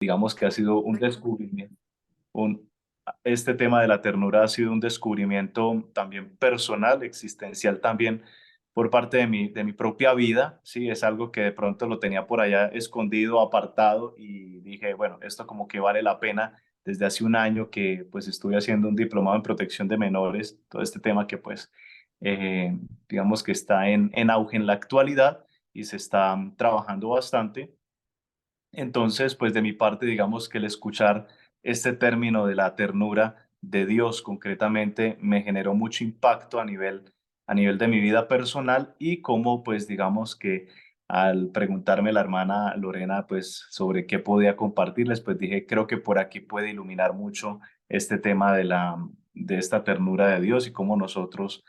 digamos que ha sido un descubrimiento. Un, este tema de la ternura ha sido un descubrimiento también personal, existencial también por parte de mi propia vida, ¿sí? Es algo que de pronto lo tenía por allá escondido, apartado y dije, bueno, esto como que vale la pena desde hace un año que pues estuve haciendo un diplomado en protección de menores, todo este tema que pues digamos que está en auge en la actualidad y se está trabajando bastante. Entonces, pues de mi parte, digamos que el escuchar este término de la ternura de Dios concretamente me generó mucho impacto a nivel de mi vida personal y como pues digamos que al preguntarme la hermana Lorena pues sobre qué podía compartirles, pues dije, creo que por aquí puede iluminar mucho este tema de esta ternura de Dios y cómo nosotros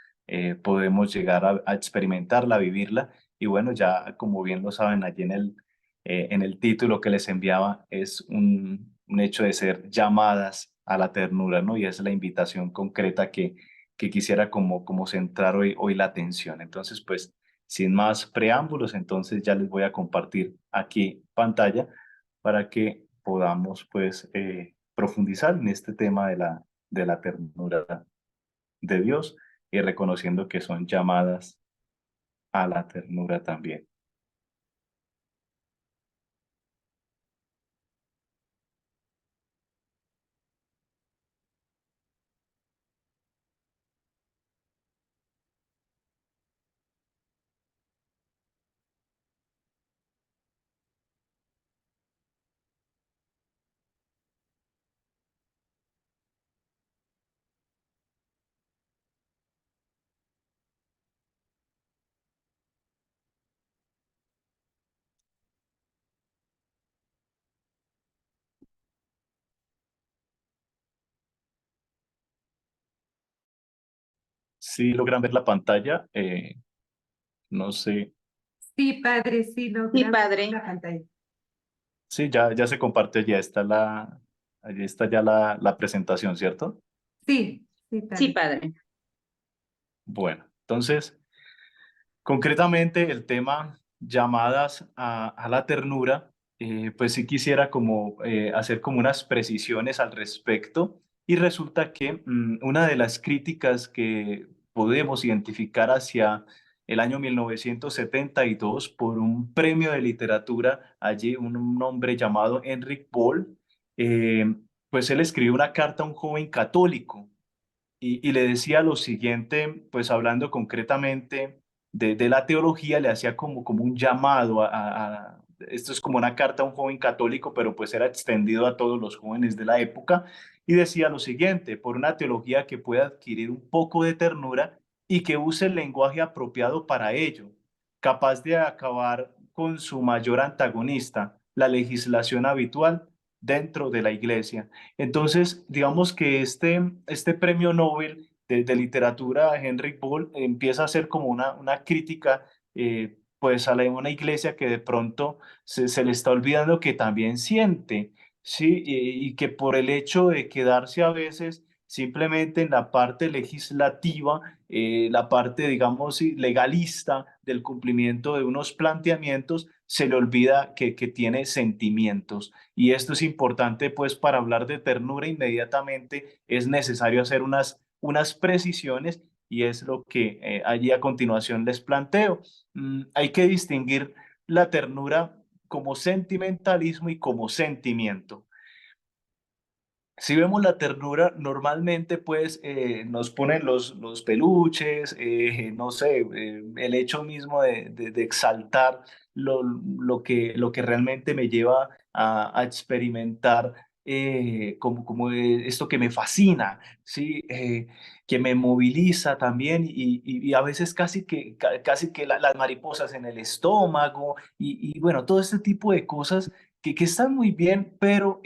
podemos llegar a experimentarla, a vivirla. Y bueno, ya como bien lo saben allí en el título que les enviaba, es un hecho de ser llamadas a la ternura, ¿no? Y es la invitación concreta que quisiera como centrar hoy la atención. Entonces, pues, sin más preámbulos, entonces ya les voy a compartir aquí pantalla para que podamos, pues, profundizar en este tema de la ternura de Dios y reconociendo que son llamadas a la ternura también. Si logran ver la pantalla, no sé. Sí, padre, sí, Sí, logramos padre. la pantalla. Sí, ya se comparte, allí está ya la presentación, ¿cierto? Sí, sí, Sí, padre. padre. Bueno, entonces, concretamente el tema llamadas a la ternura, pues sí quisiera como hacer como unas precisiones al respecto y resulta que una de las críticas que podemos identificar hacia el año 1972 por un premio de literatura, allí un hombre llamado Enric Boll, eh, pues él escribió una carta a un joven católico y le decía lo siguiente, pues hablando concretamente de la teología, le hacía como un llamado esto es como una carta a un joven católico, pero pues era extendido a todos los jóvenes de la época, y decía lo siguiente, por una teología que pueda adquirir un poco de ternura y que use el lenguaje apropiado para ello, capaz de acabar con su mayor antagonista, la legislación habitual dentro de la iglesia. Entonces, digamos que este premio Nobel de literatura, Henry Ball, empieza a ser como una crítica pues a una iglesia que de pronto se le está olvidando que también siente, ¿sí? Y que por el hecho de quedarse a veces simplemente en la parte legislativa, la parte, digamos, sí, legalista del cumplimiento de unos planteamientos, se le olvida que tiene sentimientos. Y esto es importante, pues, para hablar de ternura inmediatamente es necesario hacer unas precisiones y es lo que allí a continuación les planteo. Hay que distinguir la ternura como sentimentalismo y como sentimiento. Si vemos la ternura, normalmente pues nos ponen los peluches, no sé, el hecho mismo de exaltar lo que realmente me lleva a experimentar como esto que me fascina, ¿sí? Que me moviliza también y a veces casi que las mariposas en el estómago y bueno, todo este tipo de cosas que están muy bien, pero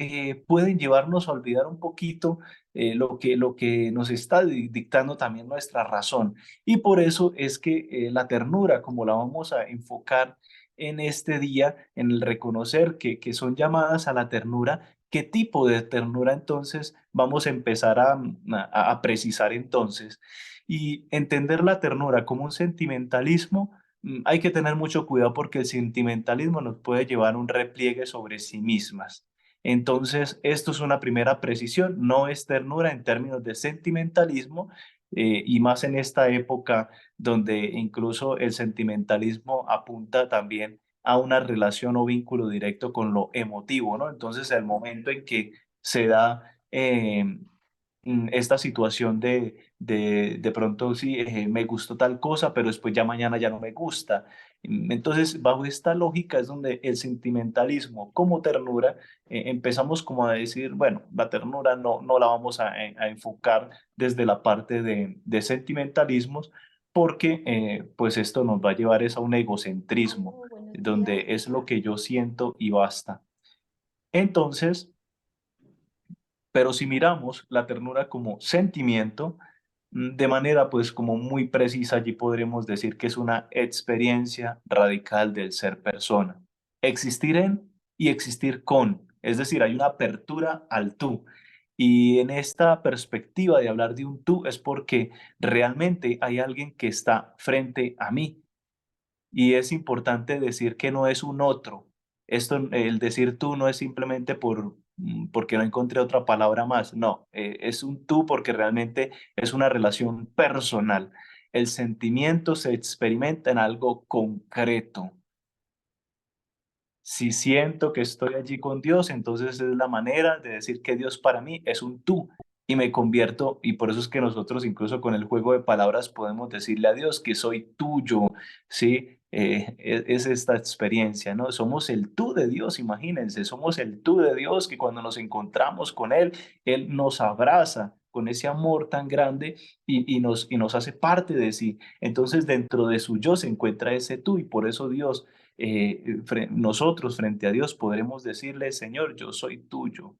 pueden llevarnos a olvidar un poquito lo que nos está dictando también nuestra razón. Y por eso es que la ternura, como la vamos a enfocar en este día, en el reconocer que son llamadas a la ternura, ¿qué tipo de ternura entonces vamos a empezar a precisar entonces? Y entender la ternura como un sentimentalismo. Hay que tener mucho cuidado porque el sentimentalismo nos puede llevar a un repliegue sobre sí mismas. Entonces, esto es una primera precisión, no es ternura en términos de sentimentalismo, y más en esta época donde incluso el sentimentalismo apunta también a una relación o vínculo directo con lo emotivo, ¿no? Entonces, el momento en que se da esta situación de pronto sí, me gustó tal cosa, pero después ya mañana ya no me gusta. Entonces, bajo esta lógica es donde el sentimentalismo como ternura, empezamos como a decir, bueno, la ternura no la vamos a enfocar desde la parte de sentimentalismos, porque pues esto nos va a llevar es a un egocentrismo, Aló, buenos días. donde es lo que yo siento y basta. Entonces, pero si miramos la ternura como sentimiento, de manera pues como muy precisa, allí podremos decir que es una experiencia radical del ser persona. Existir en y existir con, es decir, hay una apertura al tú. Y en esta perspectiva de hablar de un tú es porque realmente hay alguien que está frente a mí, y es importante decir que no es un otro. Esto, el decir tú no es simplemente porque no encontré otra palabra más. No, es un tú porque realmente es una relación personal. El sentimiento se experimenta en algo concreto. Si siento que estoy allí con Dios, entonces es la manera de decir que Dios para mí es un tú y me convierto, y por eso es que nosotros incluso con el juego de palabras podemos decirle a Dios que soy tuyo, ¿sí? Es esta experiencia, ¿no? Somos el tú de Dios, imagínense, somos el tú de Dios que cuando nos encontramos con Él, Él nos abraza con ese amor tan grande y nos hace parte de sí. Entonces dentro de su yo se encuentra ese tú y por eso Dios nosotros frente a Dios podremos decirle, Señor, yo soy tuyo,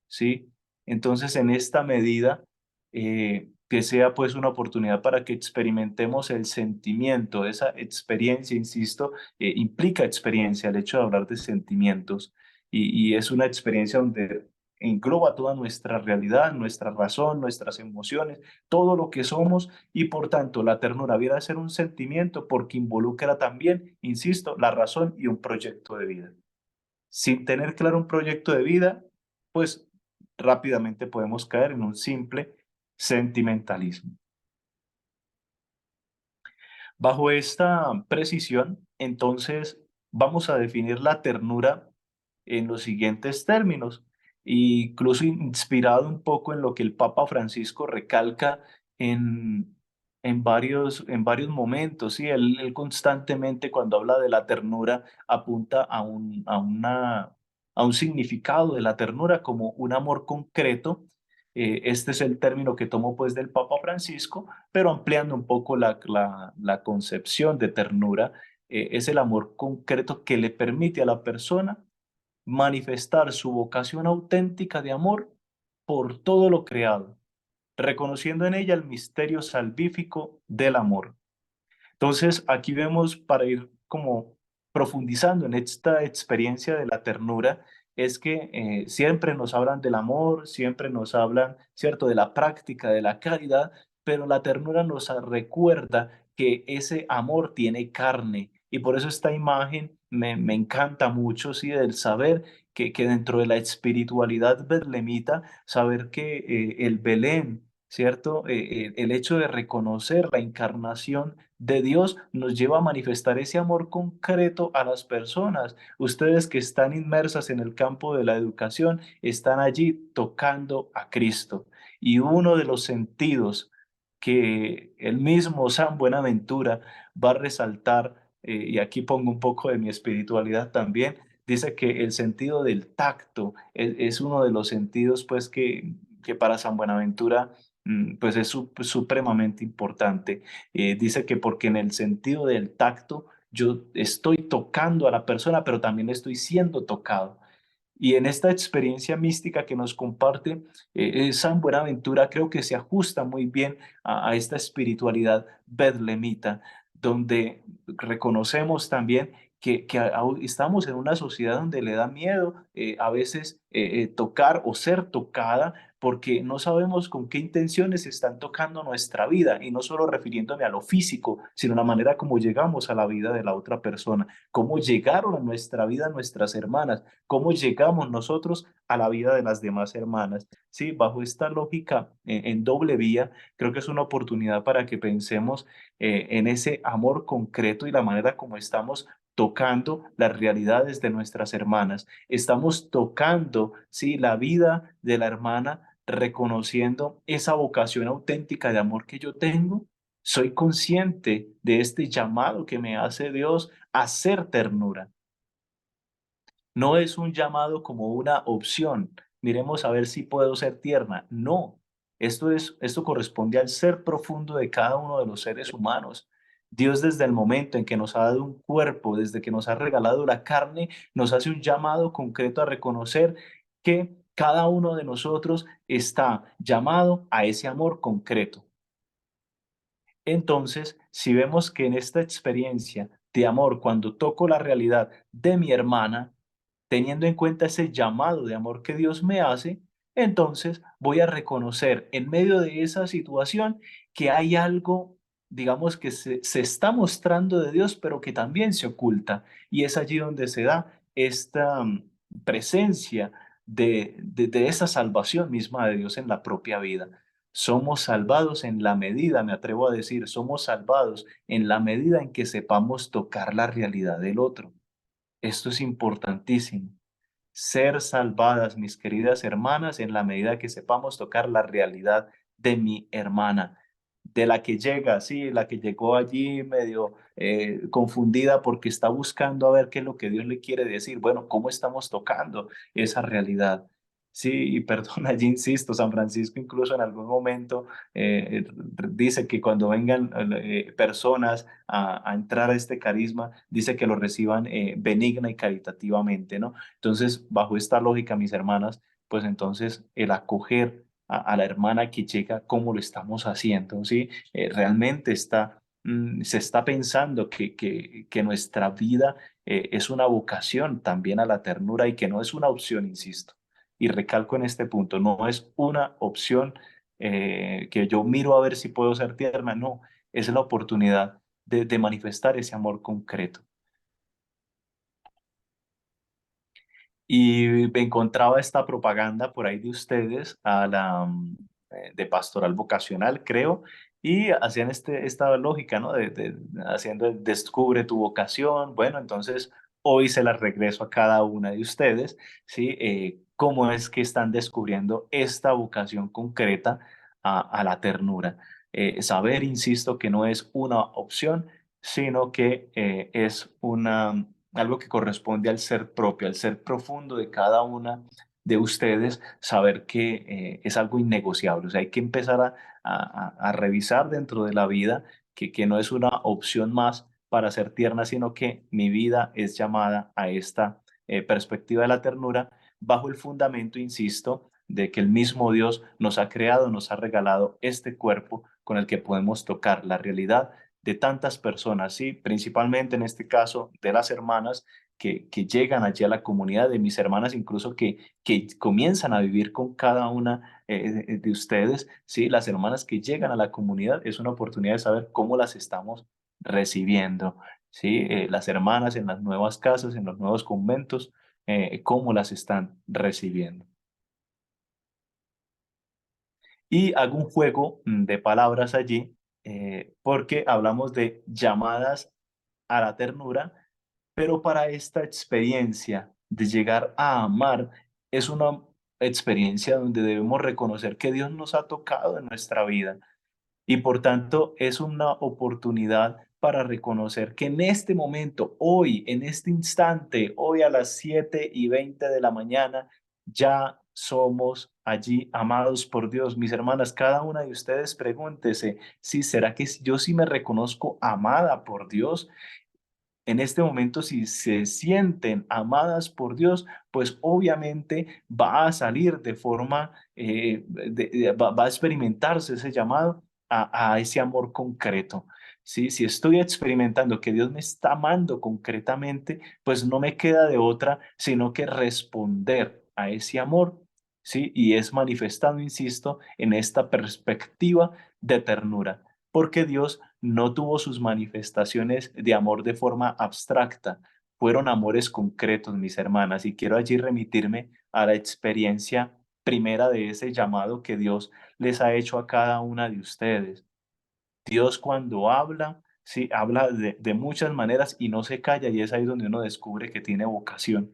¿sí? Entonces, en esta medida, que sea pues una oportunidad para que experimentemos el sentimiento, esa experiencia, insisto, implica experiencia, el hecho de hablar de sentimientos, y es una experiencia donde engloba toda nuestra realidad, nuestra razón, nuestras emociones, todo lo que somos, y por tanto la ternura viene a ser un sentimiento porque involucra también, insisto, la razón y un proyecto de vida. Sin tener claro un proyecto de vida, pues rápidamente podemos caer en un simple sentimentalismo. Bajo esta precisión, entonces, vamos a definir la ternura en los siguientes términos, incluso inspirado un poco en lo que el Papa Francisco recalca en, en varios momentos. ¿Sí? Él constantemente cuando habla de la ternura apunta a un significado de la ternura como un amor concreto. Este es el término que tomó pues del Papa Francisco, pero ampliando un poco la concepción de ternura, es el amor concreto que le permite a la persona manifestar su vocación auténtica de amor por todo lo creado, reconociendo en ella el misterio salvífico del amor. Entonces, aquí vemos, para ir como profundizando en esta experiencia de la ternura, es que siempre nos hablan del amor, siempre nos hablan, ¿cierto?, de la práctica, de la caridad, pero la ternura nos recuerda que ese amor tiene carne. Y por eso esta imagen me encanta mucho, ¿sí?, del saber que dentro de la espiritualidad belemita, saber que el Belén, ¿cierto? El hecho de reconocer la encarnación de Dios nos lleva a manifestar ese amor concreto a las personas. Ustedes que están inmersas en el campo de la educación están allí tocando a Cristo. Y uno de los sentidos que el mismo San Buenaventura va a resaltar, y aquí pongo un poco de mi espiritualidad también, dice que el sentido del tacto es uno de los sentidos pues que para San Buenaventura pues es supremamente importante. Dice que porque en el sentido del tacto yo estoy tocando a la persona, pero también estoy siendo tocado. Y en esta experiencia mística que nos comparte San Buenaventura, creo que se ajusta muy bien a esta espiritualidad bedlemita, donde reconocemos también que estamos en una sociedad donde le da miedo a veces tocar o ser tocada porque no sabemos con qué intenciones están tocando nuestra vida, y no solo refiriéndome a lo físico, sino la manera como llegamos a la vida de la otra persona, cómo llegaron a nuestra vida nuestras hermanas, cómo llegamos nosotros a la vida de las demás hermanas. Sí, bajo esta lógica en doble vía, creo que es una oportunidad para que pensemos en ese amor concreto y la manera como estamos tocando las realidades de nuestras hermanas. Estamos tocando, sí, la vida de la hermana, reconociendo esa vocación auténtica de amor que yo tengo. Soy consciente de este llamado que me hace Dios a ser ternura. No es un llamado como una opción. Miremos a ver si puedo ser tierna. No, esto corresponde al ser profundo de cada uno de los seres humanos. Dios, desde el momento en que nos ha dado un cuerpo, desde que nos ha regalado la carne, nos hace un llamado concreto a reconocer que cada uno de nosotros está llamado a ese amor concreto. Entonces, si vemos que en esta experiencia de amor, cuando toco la realidad de mi hermana, teniendo en cuenta ese llamado de amor que Dios me hace, entonces voy a reconocer en medio de esa situación que hay algo, digamos, que se está mostrando de Dios, pero que también se oculta. Y es allí donde se da esta presencia de esa salvación misma de Dios en la propia vida. Somos salvados en la medida, me atrevo a decir, somos salvados en la medida en que sepamos tocar la realidad del otro. Esto es importantísimo. Ser salvadas, mis queridas hermanas, en la medida que sepamos tocar la realidad de mi hermana, de la que llega, sí, la que llegó allí medio confundida porque está buscando a ver qué es lo que Dios le quiere decir. Bueno, ¿cómo estamos tocando esa realidad? Sí, y perdón, allí insisto, San Francisco incluso en algún momento dice que cuando vengan personas a entrar a este carisma, dice que lo reciban benigna y caritativamente, ¿no? Entonces, bajo esta lógica, mis hermanas, pues entonces el acoger a la hermana que llega, ¿cómo lo estamos haciendo? ¿Sí? Realmente se está pensando que nuestra vida es una vocación también a la ternura y que no es una opción, insisto. Y recalco en este punto, no es una opción que yo miro a ver si puedo ser tierna, no, es la oportunidad de manifestar ese amor concreto. Y encontraba esta propaganda por ahí de ustedes de pastoral vocacional, creo, y hacían esta lógica, ¿no? Haciendo el descubre tu vocación. Bueno, entonces hoy se la regreso a cada una de ustedes, ¿sí? ¿Cómo es que están descubriendo esta vocación concreta a la ternura? Saber, insisto, que no es una opción, sino que es algo que corresponde al ser propio, al ser profundo de cada una de ustedes, saber que es algo innegociable. O sea, hay que empezar a revisar dentro de la vida que no es una opción más para ser tierna, sino que mi vida es llamada a esta perspectiva de la ternura bajo el fundamento, insisto, de que el mismo Dios nos ha creado, nos ha regalado este cuerpo con el que podemos tocar la realidad de tantas personas, ¿sí? Principalmente en este caso de las hermanas que llegan allí a la comunidad, de mis hermanas incluso que comienzan a vivir con cada una de ustedes, ¿sí? Las hermanas que llegan a la comunidad es una oportunidad de saber cómo las estamos recibiendo, ¿sí? Las hermanas en las nuevas casas, en los nuevos conventos, cómo las están recibiendo. Y hago un juego de palabras allí, porque hablamos de llamadas a la ternura, pero para esta experiencia de llegar a amar es una experiencia donde debemos reconocer que Dios nos ha tocado en nuestra vida y por tanto es una oportunidad para reconocer que en este momento, hoy, en este instante, hoy a las 7:20 de la mañana, ya somos allí amados por Dios. Mis hermanas, cada una de ustedes pregúntese, si será que yo sí me reconozco amada por Dios en este momento, si se sienten amadas por Dios, pues obviamente va a salir de forma, va a experimentarse ese llamado a ese amor concreto. ¿Sí? Si estoy experimentando que Dios me está amando concretamente, pues no me queda de otra sino que responder a ese amor, ¿sí? Y es manifestado, insisto, en esta perspectiva de ternura, porque Dios no tuvo sus manifestaciones de amor de forma abstracta, fueron amores concretos, mis hermanas, y quiero allí remitirme a la experiencia primera de ese llamado que Dios les ha hecho a cada una de ustedes. Dios cuando habla, sí, habla de muchas maneras y no se calla, y es ahí donde uno descubre que tiene vocación.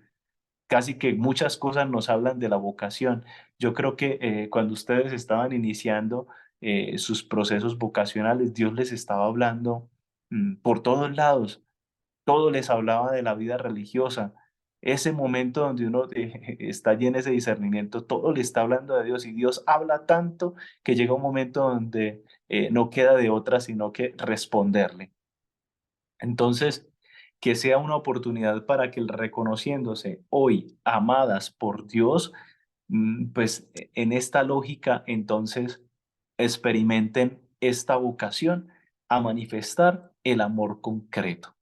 Casi que muchas cosas nos hablan de la vocación. Yo creo que cuando ustedes estaban iniciando sus procesos vocacionales, Dios les estaba hablando por todos lados, todo les hablaba de la vida religiosa. Ese momento donde uno está allí en ese discernimiento, todo le está hablando de Dios, y Dios habla tanto que llega un momento donde no queda de otra sino que responderle. Entonces, que sea una oportunidad para que reconociéndose hoy amadas por Dios, pues en esta lógica, entonces experimenten esta vocación a manifestar el amor concreto.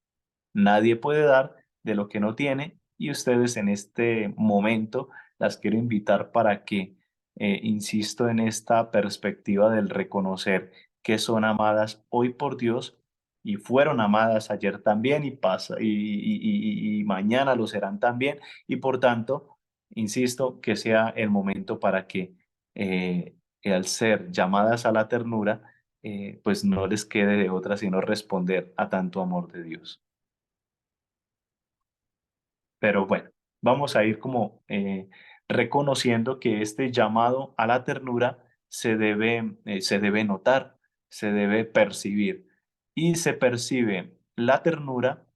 Nadie puede dar de lo que no tiene, y ustedes en este momento las quiero invitar para que, insisto, en esta perspectiva del reconocer que son amadas hoy por Dios y fueron amadas ayer también y, y mañana lo serán también, y por tanto, insisto, que sea el momento para que eh, al ser llamadas a la ternura, pues no les quede de otra sino responder a tanto amor de Dios. Pero bueno, vamos a ir como reconociendo que este llamado a la ternura se debe notar, se debe percibir. Y se percibe la ternura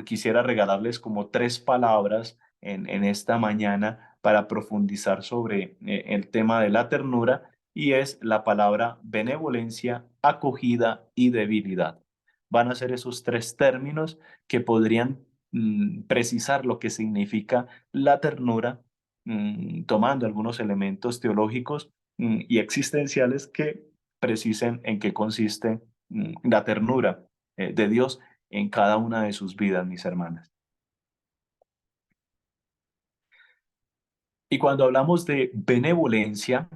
quisiera regalarles como tres palabras en esta mañana para profundizar sobre el tema de la ternura, y es la palabra benevolencia, acogida y debilidad. Van a ser esos tres términos que podrían precisar lo que significa la ternura, tomando algunos elementos teológicos y existenciales que precisen en qué consiste la ternura de Dios en cada una de sus vidas, mis hermanas. Y cuando hablamos de benevolencia,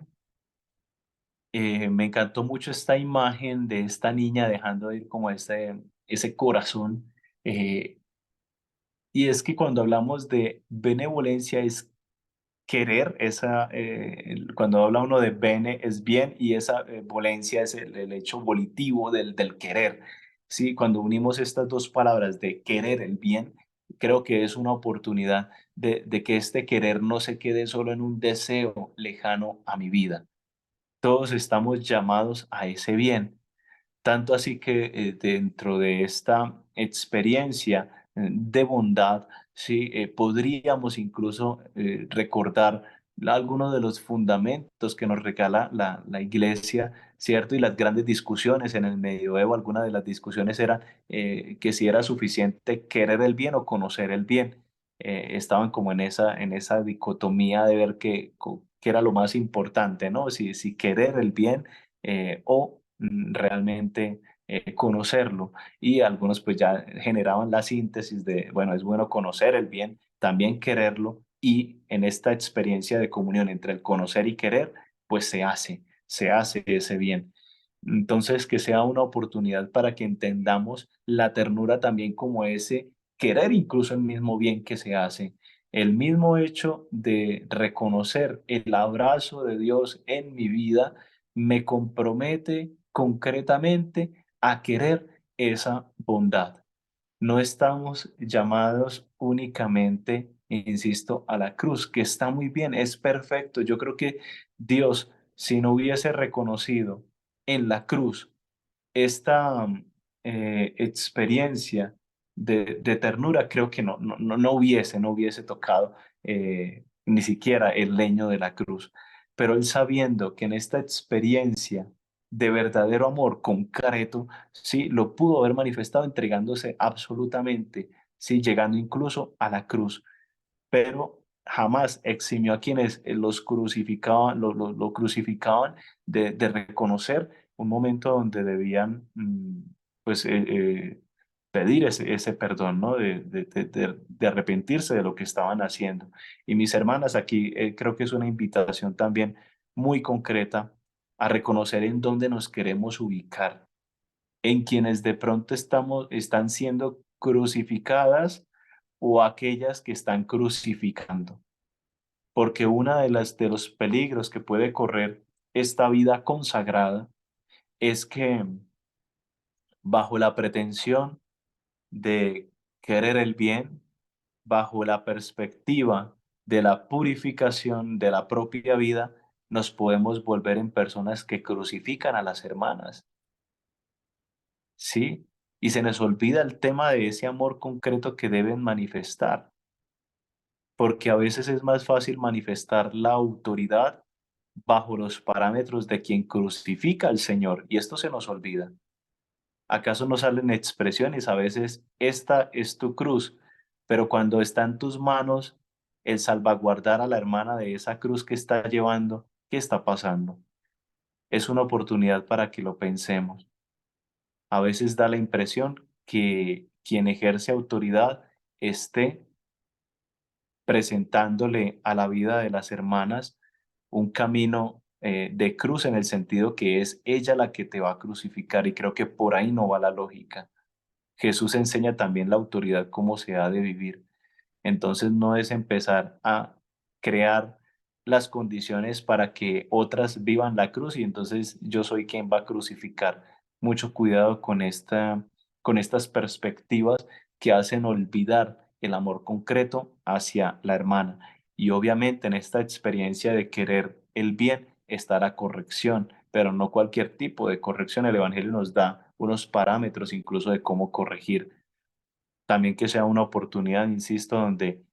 me encantó mucho esta imagen de esta niña dejando ir como ese corazón. Y es que cuando hablamos de benevolencia es querer, cuando habla uno de bene es bien, y esa volencia es el hecho volitivo del querer. Sí, cuando unimos estas dos palabras de querer el bien, creo que es una oportunidad de que este querer no se quede solo en un deseo lejano a mi vida. Todos estamos llamados a ese bien. Tanto así que dentro de esta experiencia de bondad, sí, podríamos incluso recordar algunos de los fundamentos que nos regala la iglesia, ¿cierto? Y las grandes discusiones en el medioevo, algunas de las discusiones eran que si era suficiente querer el bien o conocer el bien. Estaban como en esa dicotomía de ver qué era lo más importante, ¿no? Si querer el bien o realmente conocerlo. Y algunos pues ya generaban la síntesis de, bueno, es bueno conocer el bien, también quererlo, y en esta experiencia de comunión entre el conocer y querer, pues se hace ese bien. Entonces, que sea una oportunidad para que entendamos la ternura también como ese querer incluso el mismo bien que se hace. El mismo hecho de reconocer el abrazo de Dios en mi vida me compromete concretamente a querer esa bondad. No estamos llamados únicamente, insisto, a la cruz, que está muy bien, es perfecto. Yo creo que Dios, si no hubiese reconocido en la cruz esta experiencia de ternura, creo que no hubiese tocado ni siquiera el leño de la cruz. Pero él, sabiendo que en esta experiencia de verdadero amor concreto, sí, lo pudo haber manifestado entregándose absolutamente, sí, llegando incluso a la cruz, pero jamás eximió a quienes los crucificaban, lo crucificaban de reconocer un momento donde debían pues pedir ese perdón, ¿no? De arrepentirse de lo que estaban haciendo. Y mis hermanas, aquí creo que es una invitación también muy concreta a reconocer en dónde nos queremos ubicar, en quienes de pronto están siendo crucificadas o aquellas que están crucificando. Porque una de los peligros que puede correr esta vida consagrada es que bajo la pretensión de querer el bien, bajo la perspectiva de la purificación de la propia vida, nos podemos volver en personas que crucifican a las hermanas, ¿sí? Y se nos olvida el tema de ese amor concreto que deben manifestar, porque a veces es más fácil manifestar la autoridad bajo los parámetros de quien crucifica al Señor, y esto se nos olvida. ¿Acaso no salen expresiones a veces, esta es tu cruz, pero cuando está en tus manos el salvaguardar a la hermana de esa cruz que está llevando, ¿qué está pasando? Es una oportunidad para que lo pensemos. A veces da la impresión que quien ejerce autoridad esté presentándole a la vida de las hermanas un camino de cruz en el sentido que es ella la que te va a crucificar y creo que por ahí no va la lógica. Jesús enseña también la autoridad, cómo se ha de vivir. Entonces no es empezar a crear las condiciones para que otras vivan la cruz y entonces yo soy quien va a crucificar. Mucho cuidado con estas perspectivas que hacen olvidar el amor concreto hacia la hermana. Y obviamente en esta experiencia de querer el bien está la corrección, pero no cualquier tipo de corrección. El Evangelio nos da unos parámetros incluso de cómo corregir. También que sea una oportunidad, insisto, donde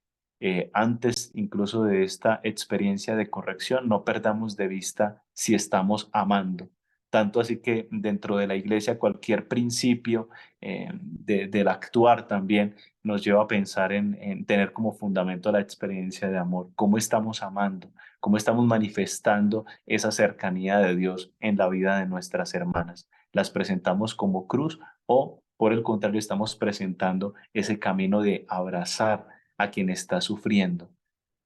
antes incluso de esta experiencia de corrección no perdamos de vista si estamos amando. Tanto así que dentro de la iglesia cualquier principio del actuar también nos lleva a pensar en tener como fundamento la experiencia de amor. ¿Cómo estamos amando? ¿Cómo estamos manifestando esa cercanía de Dios en la vida de nuestras hermanas? ¿Las presentamos como cruz o por el contrario estamos presentando ese camino de abrazar a quien está sufriendo?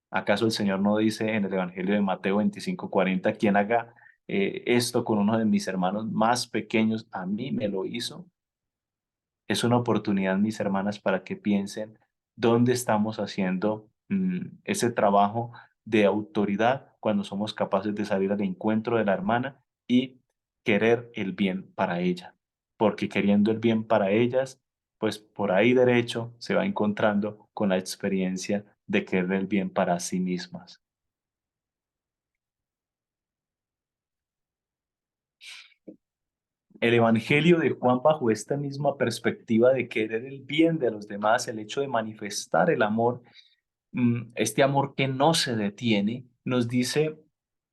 ¿Acaso el Señor no dice en el Evangelio de Mateo 25:40, quien haga esto con uno de mis hermanos más pequeños, a mí me lo hizo? Es una oportunidad, mis hermanas, para que piensen dónde estamos haciendo ese trabajo de autoridad cuando somos capaces de salir al encuentro de la hermana y querer el bien para ella. Porque queriendo el bien para ellas, pues por ahí derecho se va encontrando con la experiencia de querer el bien para sí mismas. El Evangelio de Juan bajo esta misma perspectiva de querer el bien de los demás, el hecho de manifestar el amor, este amor que no se detiene, nos dice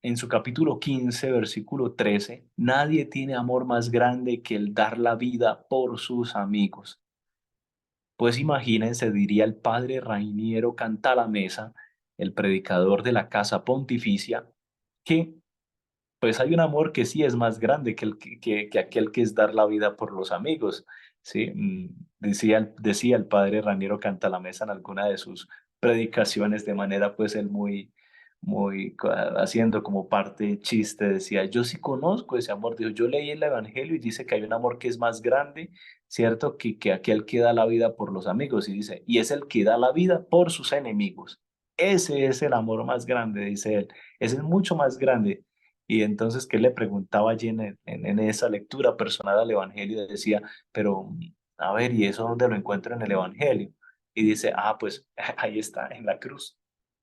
en su capítulo 15, versículo 13, nadie tiene amor más grande que el dar la vida por sus amigos. Pues imagínense, diría el padre Rainiero Cantalamessa, el predicador de la Casa Pontificia, que pues hay un amor que sí es más grande que, que aquel que es dar la vida por los amigos, ¿sí? Decía el padre Raniero Cantalamessa en alguna de sus predicaciones de manera pues él haciendo como parte chiste, decía, yo sí conozco ese amor, dijo, yo leí el Evangelio y dice que hay un amor que es más grande, ¿cierto? Que aquel que da la vida por los amigos y dice, y es el que da la vida por sus enemigos. Ese es el amor más grande, dice él. Ese es mucho más grande. Y entonces, ¿qué le preguntaba allí en esa lectura personal al Evangelio? Decía, pero, a ver, ¿y eso dónde lo encuentro en el Evangelio? Y dice, ah, pues ahí está, en la cruz.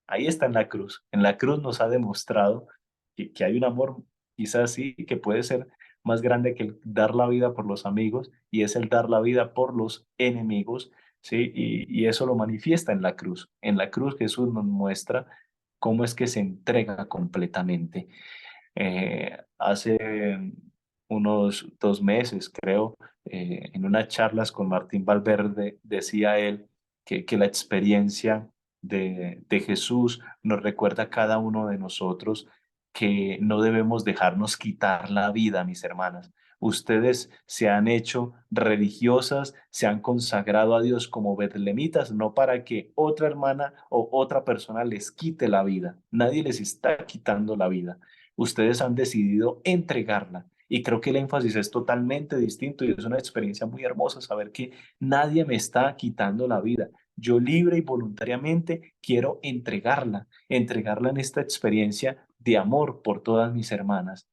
Ahí está en la cruz. En la cruz nos ha demostrado que hay un amor, quizás sí, que puede ser más grande que el dar la vida por los amigos, y es el dar la vida por los enemigos, ¿sí? Y eso lo manifiesta en la cruz. En la cruz Jesús nos muestra cómo es que se entrega completamente. Hace unos 2 meses, creo, en unas charlas con Martín Valverde, decía él que la experiencia de Jesús nos recuerda a cada uno de nosotros que no debemos dejarnos quitar la vida, mis hermanas, Ustedes se han hecho religiosas, se han consagrado a Dios como betlemitas, no para que otra hermana o otra persona les quite la vida. Nadie les está quitando la vida. Ustedes han decidido entregarla. Y creo que el énfasis es totalmente distinto y es una experiencia muy hermosa saber que nadie me está quitando la vida. Yo libre y voluntariamente quiero entregarla en esta experiencia de amor por todas mis hermanas.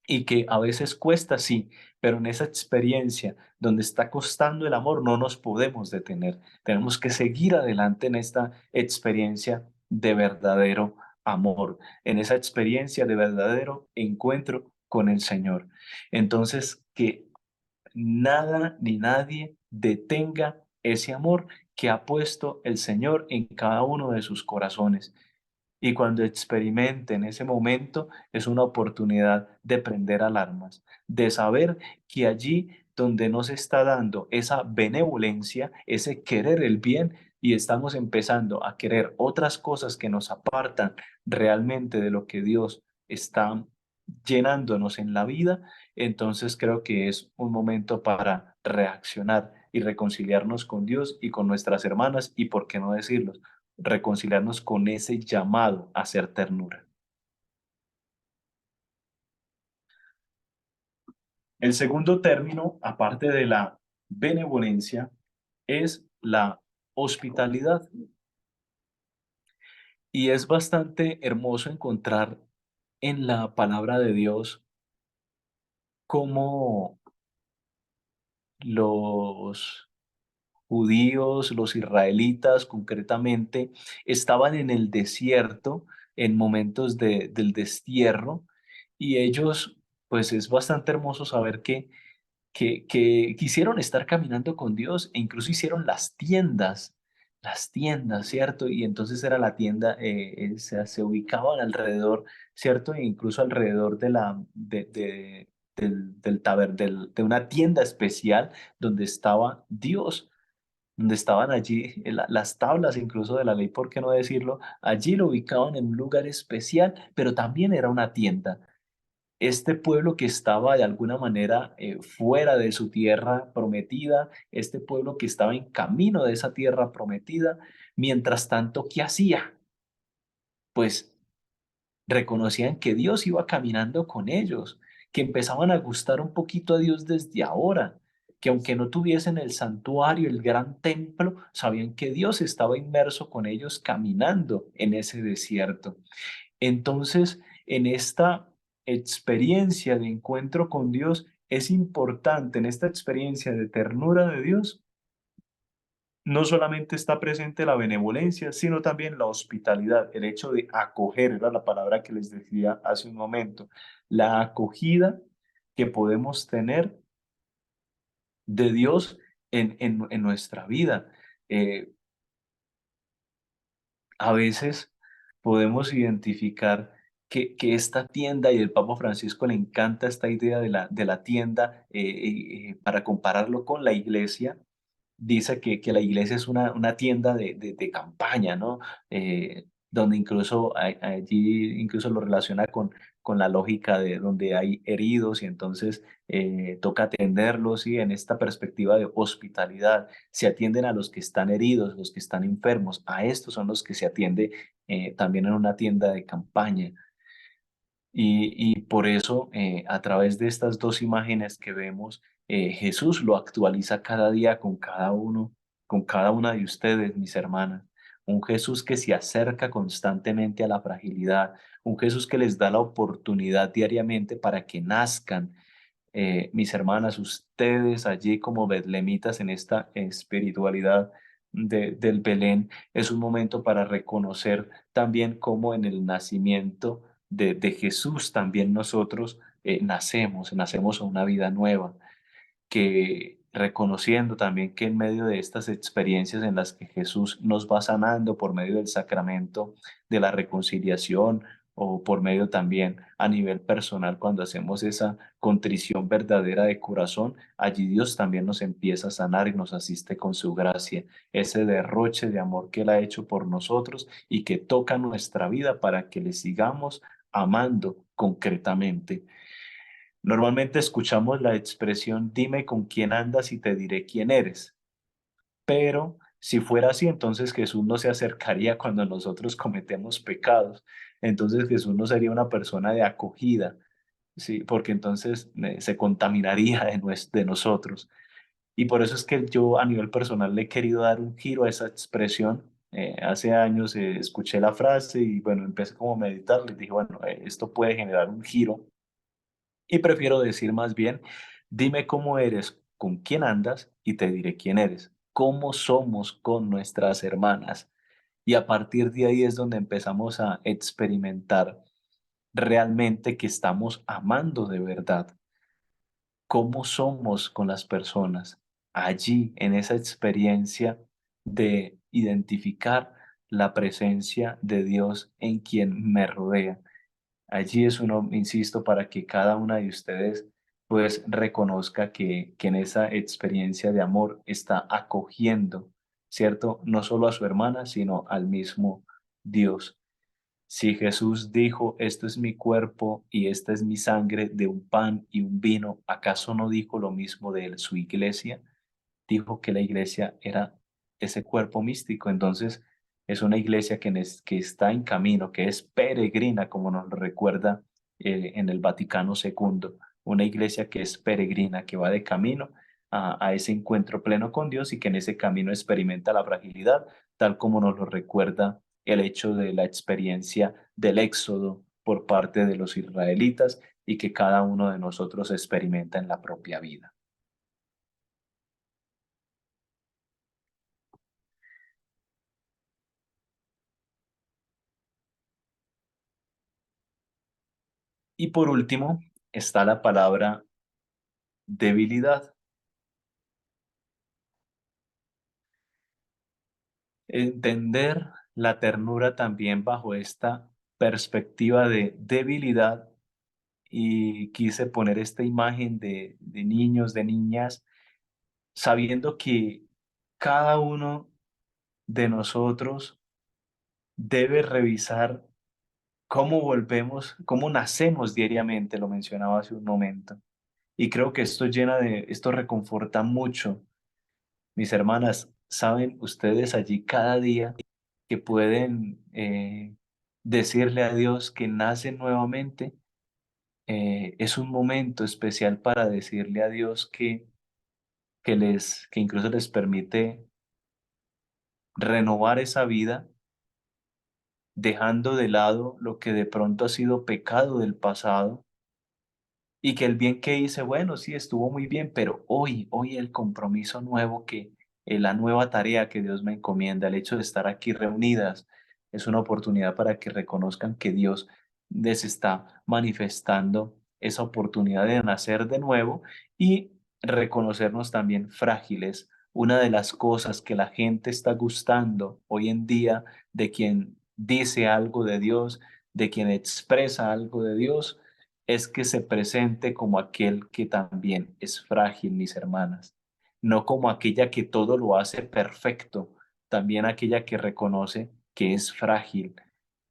Y que a veces cuesta, sí, pero en esa experiencia donde está costando el amor no nos podemos detener. Tenemos que seguir adelante en esta experiencia de verdadero amor, en esa experiencia de verdadero encuentro con el Señor. Entonces, que nada ni nadie detenga ese amor que ha puesto el Señor en cada uno de sus corazones. Y cuando experimenten ese momento, es una oportunidad de prender alarmas, de saber que allí donde nos está dando esa benevolencia, ese querer el bien, y estamos empezando a querer otras cosas que nos apartan realmente de lo que Dios está llenándonos en la vida, entonces creo que es un momento para reaccionar y reconciliarnos con Dios y con nuestras hermanas y, por qué no decirlo, reconciliarnos con ese llamado a ser ternura. El segundo término, aparte de la benevolencia, es la hospitalidad. Y es bastante hermoso encontrar en la palabra de Dios cómo los judíos, los israelitas concretamente, estaban en el desierto en momentos del destierro y ellos, pues es bastante hermoso saber que quisieron estar caminando con Dios e incluso hicieron las tiendas, ¿cierto? Y entonces era la tienda, se ubicaban alrededor, ¿cierto? E incluso alrededor de una tienda especial donde estaba Dios, donde estaban allí las tablas incluso de la ley, ¿por qué no decirlo? Allí lo ubicaban en un lugar especial, pero también era una tienda. Este pueblo que estaba de alguna manera fuera de su tierra prometida, este pueblo que estaba en camino de esa tierra prometida, mientras tanto, ¿qué hacía? Pues reconocían que Dios iba caminando con ellos, que empezaban a gustar un poquito a Dios desde ahora, que aunque no tuviesen el santuario, el gran templo, sabían que Dios estaba inmerso con ellos caminando en ese desierto. Entonces, en esta experiencia de encuentro con Dios, es importante, en esta experiencia de ternura de Dios, no solamente está presente la benevolencia, sino también la hospitalidad, el hecho de acoger, era la palabra que les decía hace un momento, la acogida que podemos tener de Dios en nuestra vida. Eh, a veces podemos identificar que esta tienda, y el Papa Francisco le encanta esta idea de la tienda, para compararlo con la iglesia, dice que la iglesia es una tienda de campaña, ¿no? Donde incluso allí incluso lo relaciona con la lógica de donde hay heridos y entonces toca atenderlos y en esta perspectiva de hospitalidad se atienden a los que están heridos, los que están enfermos, a estos son los que se atiende también en una tienda de campaña. Y por eso, a través de estas dos imágenes que vemos, Jesús lo actualiza cada día con cada uno, con cada una de ustedes, mis hermanas. Un Jesús que se acerca constantemente a la fragilidad, un Jesús que les da la oportunidad diariamente para que nazcan. Mis hermanas, ustedes allí como betlemitas en esta espiritualidad del Belén, es un momento para reconocer también cómo en el nacimiento de Jesús también nosotros nacemos a una vida nueva, que reconociendo también que en medio de estas experiencias en las que Jesús nos va sanando por medio del sacramento de la reconciliación o por medio también a nivel personal cuando hacemos esa contrición verdadera de corazón, allí Dios también nos empieza a sanar y nos asiste con su gracia, ese derroche de amor que Él ha hecho por nosotros y que toca nuestra vida para que le sigamos amando concretamente. Normalmente escuchamos la expresión dime con quién andas y te diré quién eres, pero si fuera así, entonces Jesús no se acercaría cuando nosotros cometemos pecados. Entonces Jesús no sería una persona de acogida, sí, porque entonces se contaminaría de nosotros. Y por eso es que yo a nivel personal le he querido dar un giro a esa expresión. Hace años escuché la frase y bueno, empecé como a meditar, les dije, bueno, esto puede generar un giro y prefiero decir más bien, dime cómo eres, con quién andas y te diré quién eres, cómo somos con nuestras hermanas. Y a partir de ahí es donde empezamos a experimentar realmente que estamos amando de verdad, cómo somos con las personas. Allí, en esa experiencia de identificar la presencia de Dios en quien me rodea. Allí es uno, insisto, para que cada una de ustedes pues reconozca que en esa experiencia de amor está acogiendo, ¿cierto? No solo a su hermana, sino al mismo Dios. Si Jesús dijo, esto es mi cuerpo y esta es mi sangre de un pan y un vino, ¿acaso no dijo lo mismo de su iglesia? Dijo que la iglesia era ese cuerpo místico. Entonces, es una iglesia que está en camino, que es peregrina, como nos lo recuerda en el Vaticano II. Una iglesia que es peregrina, que va de camino a ese encuentro pleno con Dios y que en ese camino experimenta la fragilidad, tal como nos lo recuerda el hecho de la experiencia del éxodo por parte de los israelitas y que cada uno de nosotros experimenta en la propia vida. Y por último, está la palabra debilidad. Entender la ternura también bajo esta perspectiva de debilidad y quise poner esta imagen de niños, de niñas, sabiendo que cada uno de nosotros debe revisar cómo volvemos, cómo nacemos diariamente, lo mencionaba hace un momento. Y creo que esto reconforta mucho. Mis hermanas, ¿saben ustedes allí cada día que pueden decirle a Dios que nacen nuevamente? Es un momento especial para decirle a Dios que incluso les permite renovar esa vida, dejando de lado lo que de pronto ha sido pecado del pasado. Y que el bien que hice, bueno, sí, estuvo muy bien, pero hoy el compromiso nuevo la nueva tarea que Dios me encomienda, el hecho de estar aquí reunidas, es una oportunidad para que reconozcan que Dios les está manifestando esa oportunidad de nacer de nuevo y reconocernos también frágiles. Una de las cosas que la gente está gustando hoy en día de quien dice algo de Dios, de quien expresa algo de Dios, es que se presente como aquel que también es frágil, mis hermanas, no como aquella que todo lo hace perfecto, también aquella que reconoce que es frágil,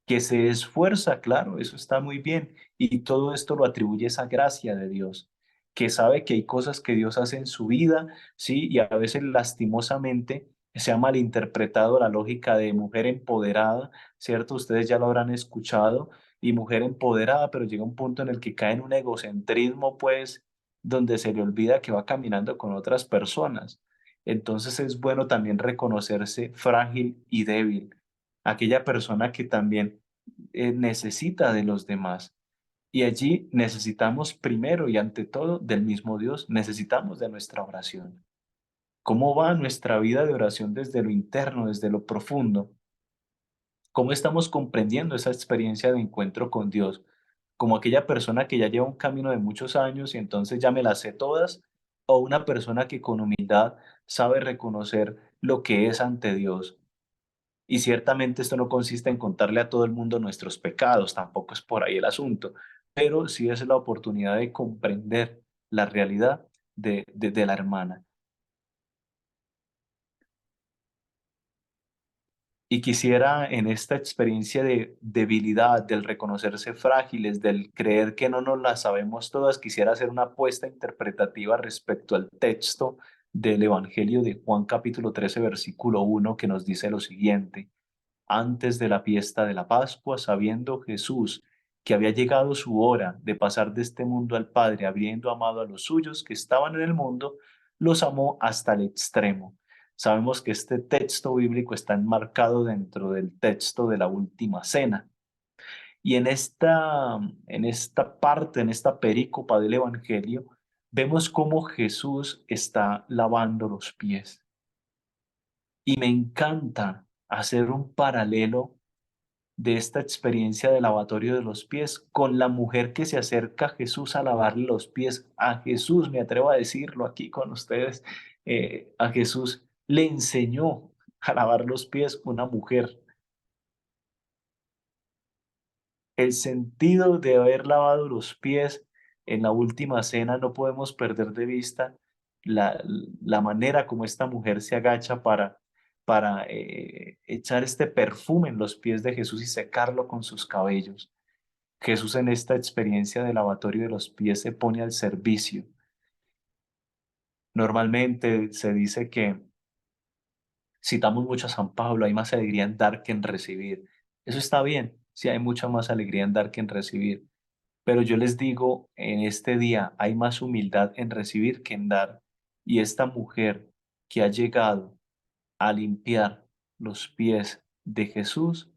que se esfuerza, claro, eso está muy bien, y todo esto lo atribuye esa gracia de Dios, que sabe que hay cosas que Dios hace en su vida, sí, y a veces lastimosamente se ha malinterpretado la lógica de mujer empoderada, ¿cierto? Ustedes ya lo habrán escuchado, y mujer empoderada, pero llega un punto en el que cae en un egocentrismo, pues, donde se le olvida que va caminando con otras personas. Entonces es bueno también reconocerse frágil y débil, aquella persona que también necesita de los demás. Y allí necesitamos primero y ante todo del mismo Dios, necesitamos de nuestra oración. ¿Cómo va nuestra vida de oración desde lo interno, desde lo profundo? ¿Cómo estamos comprendiendo esa experiencia de encuentro con Dios? ¿Como aquella persona que ya lleva un camino de muchos años y entonces ya me las sé todas? ¿O una persona que con humildad sabe reconocer lo que es ante Dios? Y ciertamente esto no consiste en contarle a todo el mundo nuestros pecados, tampoco es por ahí el asunto, pero sí es la oportunidad de comprender la realidad de la hermana. Y quisiera en esta experiencia de debilidad, del reconocerse frágiles, del creer que no nos las sabemos todas, quisiera hacer una apuesta interpretativa respecto al texto del Evangelio de Juan capítulo 13 versículo 1 que nos dice lo siguiente: antes de la fiesta de la Pascua, sabiendo Jesús que había llegado su hora de pasar de este mundo al Padre, habiendo amado a los suyos que estaban en el mundo, los amó hasta el extremo. Sabemos que este texto bíblico está enmarcado dentro del texto de la última cena. Y en esta parte, en esta perícopa del Evangelio, vemos cómo Jesús está lavando los pies. Y me encanta hacer un paralelo de esta experiencia de lavatorio de los pies con la mujer que se acerca a Jesús a lavarle los pies. A Jesús, me atrevo a decirlo aquí con ustedes, a Jesús le enseñó a lavar los pies una mujer. El sentido de haber lavado los pies en la última cena no podemos perder de vista la, la manera como esta mujer se agacha para echar este perfume en los pies de Jesús y secarlo con sus cabellos. Jesús en esta experiencia de lavatorio de los pies se pone al servicio. Normalmente se dice que citamos mucho a San Pablo, hay más alegría en dar que en recibir. Eso está bien, sí hay mucha más alegría en dar que en recibir. Pero yo les digo, en este día hay más humildad en recibir que en dar. Y esta mujer que ha llegado a limpiar los pies de Jesús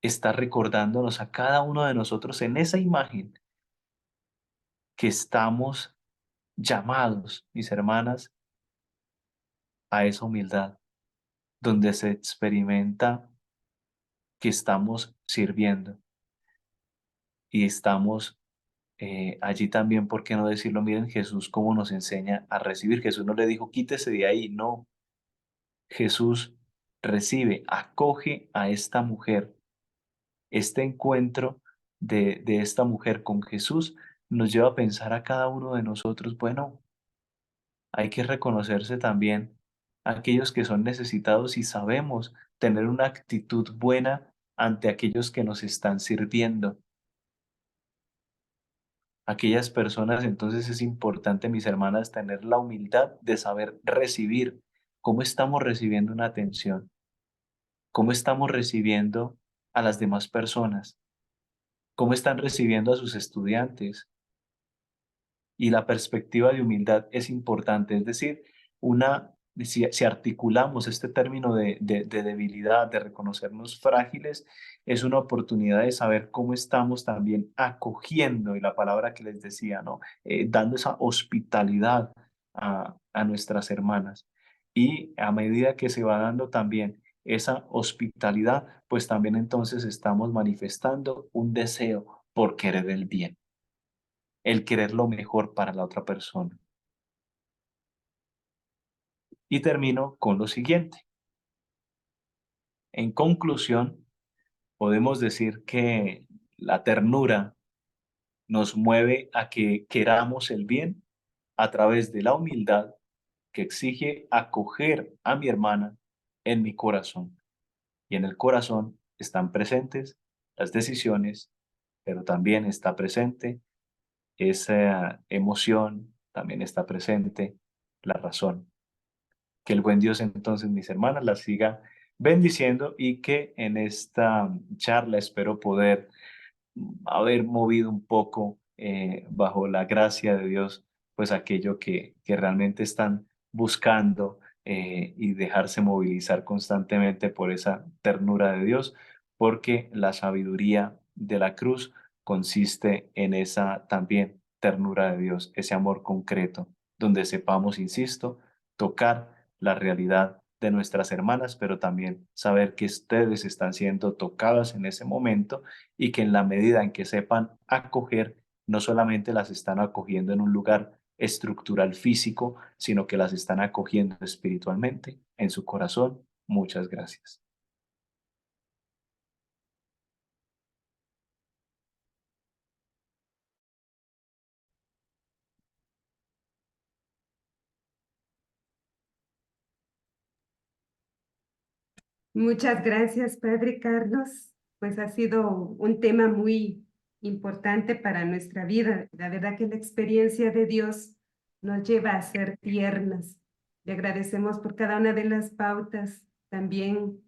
está recordándonos a cada uno de nosotros en esa imagen que estamos llamados, mis hermanas, a esa humildad, donde se experimenta que estamos sirviendo y estamos allí también, ¿por qué no decirlo? Miren Jesús cómo nos enseña a recibir. Jesús no le dijo, quítese de ahí, no. Jesús recibe, acoge a esta mujer. Este encuentro de esta mujer con Jesús nos lleva a pensar a cada uno de nosotros, bueno, hay que reconocerse también a aquellos que son necesitados y sabemos tener una actitud buena ante aquellos que nos están sirviendo. Aquellas personas, entonces es importante, mis hermanas, tener la humildad de saber recibir. ¿Cómo estamos recibiendo una atención? ¿Cómo estamos recibiendo a las demás personas? ¿Cómo están recibiendo a sus estudiantes? Y la perspectiva de humildad es importante, es decir, si articulamos este término de debilidad, de reconocernos frágiles, es una oportunidad de saber cómo estamos también acogiendo, y la palabra que les decía, ¿no? Dando esa hospitalidad a nuestras hermanas. Y a medida que se va dando también esa hospitalidad, pues también entonces estamos manifestando un deseo por querer el bien, el querer lo mejor para la otra persona. Y termino con lo siguiente. En conclusión, podemos decir que la ternura nos mueve a que queramos el bien a través de la humildad que exige acoger a mi hermana en mi corazón. Y en el corazón están presentes las decisiones, pero también está presente esa emoción, también está presente la razón. Que el buen Dios entonces, mis hermanas, las siga bendiciendo y que en esta charla espero poder haber movido un poco bajo la gracia de Dios, pues aquello que realmente están buscando y dejarse movilizar constantemente por esa ternura de Dios, porque la sabiduría de la cruz consiste en esa también ternura de Dios, ese amor concreto, donde sepamos, insisto, tocar la realidad de nuestras hermanas, pero también saber que ustedes están siendo tocadas en ese momento y que en la medida en que sepan acoger, no solamente las están acogiendo en un lugar estructural físico, sino que las están acogiendo espiritualmente en su corazón. Muchas gracias. Muchas gracias, Padre Carlos. Pues ha sido un tema muy importante para nuestra vida. La verdad que la experiencia de Dios nos lleva a ser tiernas. Le agradecemos por cada una de las pautas, también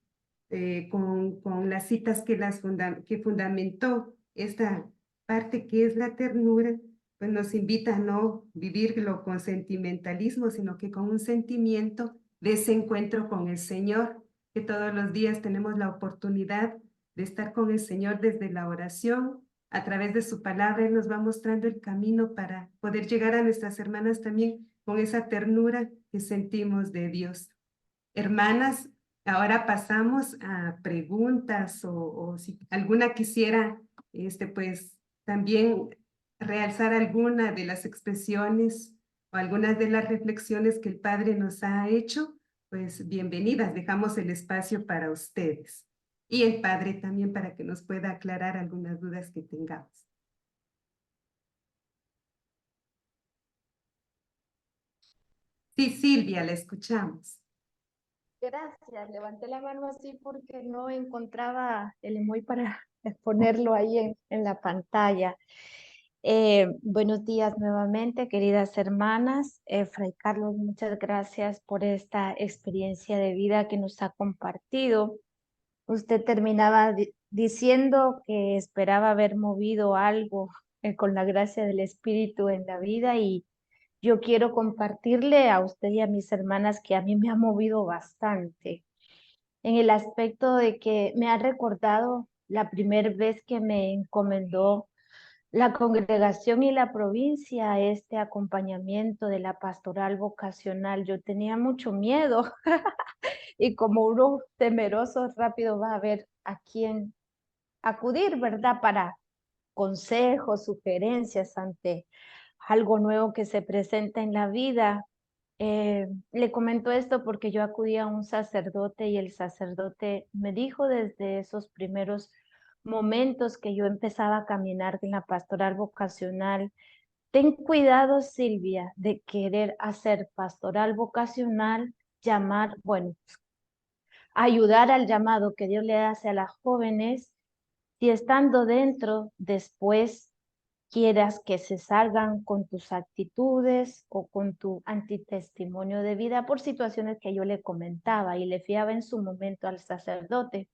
con las citas que fundamentó esta parte que es la ternura, pues nos invita a no vivirlo con sentimentalismo, sino que con un sentimiento de ese encuentro con el Señor, que todos los días tenemos la oportunidad de estar con el Señor desde la oración. A través de su palabra, Él nos va mostrando el camino para poder llegar a nuestras hermanas también con esa ternura que sentimos de Dios. Hermanas, ahora pasamos a preguntas o si alguna quisiera, pues también realzar alguna de las expresiones o algunas de las reflexiones que el Padre nos ha hecho, pues bienvenidas, dejamos el espacio para ustedes. Y el Padre también para que nos pueda aclarar algunas dudas que tengamos. Sí, Silvia, la escuchamos. Gracias, levanté la mano así porque no encontraba el emoji para ponerlo ahí en la pantalla. Buenos días nuevamente, queridas hermanas. Fray Carlos, muchas gracias por esta experiencia de vida que nos ha compartido. Usted terminaba diciendo que esperaba haber movido algo con la gracia del Espíritu en la vida y yo quiero compartirle a usted y a mis hermanas que a mí me ha movido bastante en el aspecto de que me ha recordado la primera vez que me encomendó la congregación y la provincia a este acompañamiento de la pastoral vocacional. Yo tenía mucho miedo y como uno temeroso rápido va a ver a quién acudir, ¿verdad? Para consejos, sugerencias ante algo nuevo que se presenta en la vida. Le comento esto porque yo acudí a un sacerdote y el sacerdote me dijo desde esos primeros momentos que yo empezaba a caminar en la pastoral vocacional: ten cuidado, Silvia, de querer hacer pastoral vocacional, llamar, bueno, ayudar al llamado que Dios le hace a las jóvenes, si estando dentro, después quieras que se salgan con tus actitudes o con tu antitestimonio de vida por situaciones que yo le comentaba y le fiaba en su momento al sacerdote.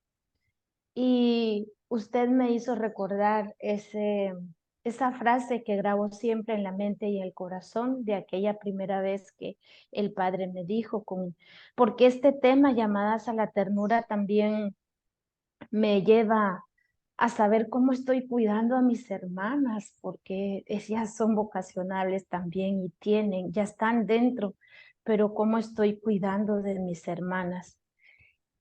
Y usted me hizo recordar esa frase que grabo siempre en la mente y el corazón de aquella primera vez que el Padre me dijo, porque este tema, llamadas a la ternura, también me lleva a saber cómo estoy cuidando a mis hermanas, porque ellas son vocacionales también y ya están dentro, pero cómo estoy cuidando de mis hermanas.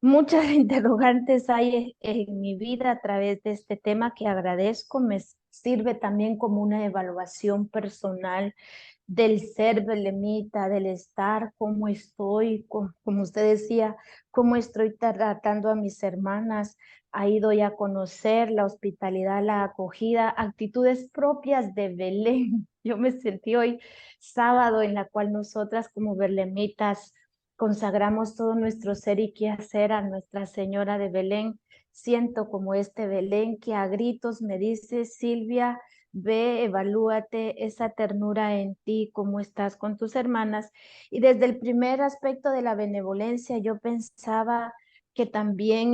Muchas interrogantes hay en mi vida a través de este tema que agradezco, me sirve también como una evaluación personal del ser belemita, del estar, cómo estoy, como usted decía, cómo estoy tratando a mis hermanas. Ahí doy a conocer la hospitalidad, la acogida, actitudes propias de Belén. Yo me sentí hoy sábado en la cual nosotras como belemitas consagramos todo nuestro ser y quehacer a Nuestra Señora de Belén. Siento como este Belén que a gritos me dice: Silvia, ve, evalúate esa ternura en ti, cómo estás con tus hermanas. Y desde el primer aspecto de la benevolencia, yo pensaba que también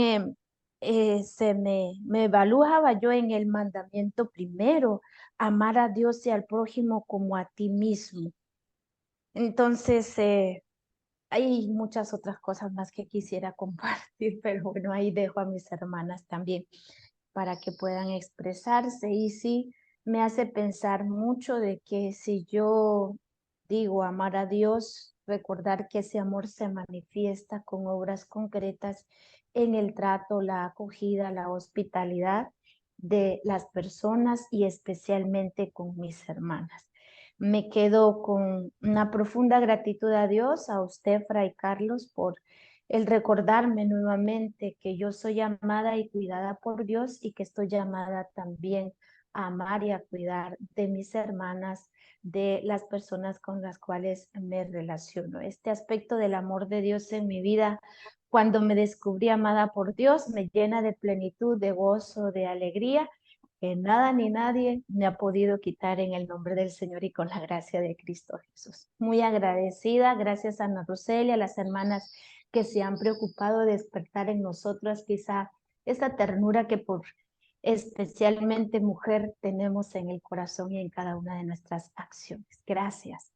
me evaluaba yo en el mandamiento primero: amar a Dios y al prójimo como a ti mismo. Entonces, hay muchas otras cosas más que quisiera compartir, pero bueno, ahí dejo a mis hermanas también para que puedan expresarse. Y sí, me hace pensar mucho de que si yo digo amar a Dios, recordar que ese amor se manifiesta con obras concretas en el trato, la acogida, la hospitalidad de las personas y especialmente con mis hermanas. Me quedo con una profunda gratitud a Dios, a usted, Fray Carlos, por el recordarme nuevamente que yo soy amada y cuidada por Dios y que estoy llamada también a amar y a cuidar de mis hermanas, de las personas con las cuales me relaciono. Este aspecto del amor de Dios en mi vida, cuando me descubrí amada por Dios, me llena de plenitud, de gozo, de alegría, que nada ni nadie me ha podido quitar en el nombre del Señor y con la gracia de Cristo Jesús. Muy agradecida, gracias a Ana Roselia, a las hermanas que se han preocupado de despertar en nosotras quizá esa ternura que por especialmente mujer tenemos en el corazón y en cada una de nuestras acciones. Gracias.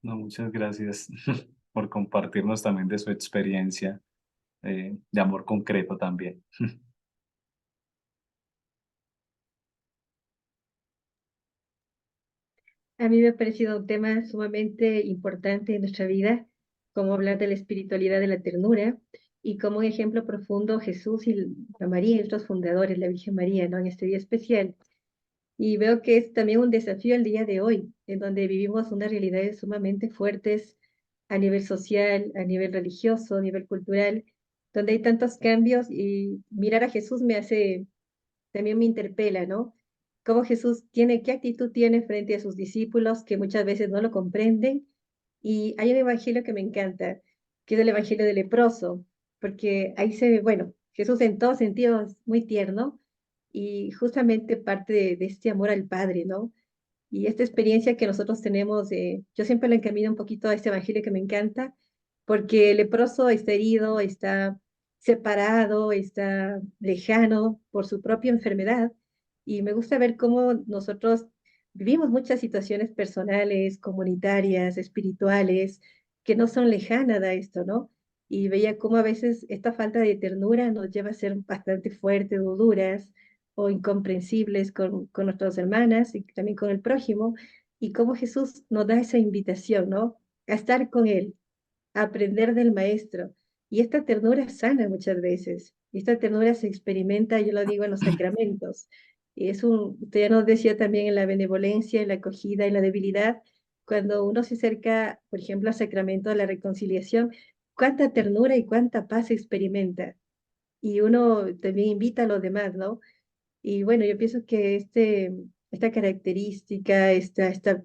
No, muchas gracias por compartirnos también de su experiencia de amor concreto también. A mí me ha parecido un tema sumamente importante en nuestra vida, como hablar de la espiritualidad de la ternura y como un ejemplo profundo Jesús y la María y nuestros fundadores, la Virgen María, ¿no? En este día especial. Y veo que es también un desafío el día de hoy, en donde vivimos unas realidades sumamente fuertes a nivel social, a nivel religioso, a nivel cultural, donde hay tantos cambios y mirar a Jesús me hace, también me interpela, ¿no? Cómo Jesús tiene, qué actitud tiene frente a sus discípulos que muchas veces no lo comprenden. Y hay un evangelio que me encanta, que es el evangelio del leproso, porque ahí se ve, bueno, Jesús en todos sentidos muy tierno y justamente parte de este amor al Padre, ¿no? Y esta experiencia que nosotros tenemos, yo siempre la encamino un poquito a este evangelio que me encanta, porque el leproso está herido, está separado, está lejano por su propia enfermedad. Y me gusta ver cómo nosotros vivimos muchas situaciones personales, comunitarias, espirituales, que no son lejanas a esto, ¿no? Y veía cómo a veces esta falta de ternura nos lleva a ser bastante fuertes o duras o incomprensibles con nuestras hermanas y también con el prójimo, y cómo Jesús nos da esa invitación, ¿no? A estar con Él, a aprender del Maestro. Y esta ternura sana muchas veces. Y esta ternura se experimenta, yo lo digo, en los sacramentos. Y usted ya nos decía también en la benevolencia, en la acogida, en la debilidad, cuando uno se acerca, por ejemplo, al sacramento de la reconciliación, cuánta ternura y cuánta paz se experimenta. Y uno también invita a los demás, ¿no? Y bueno, yo pienso que esta característica,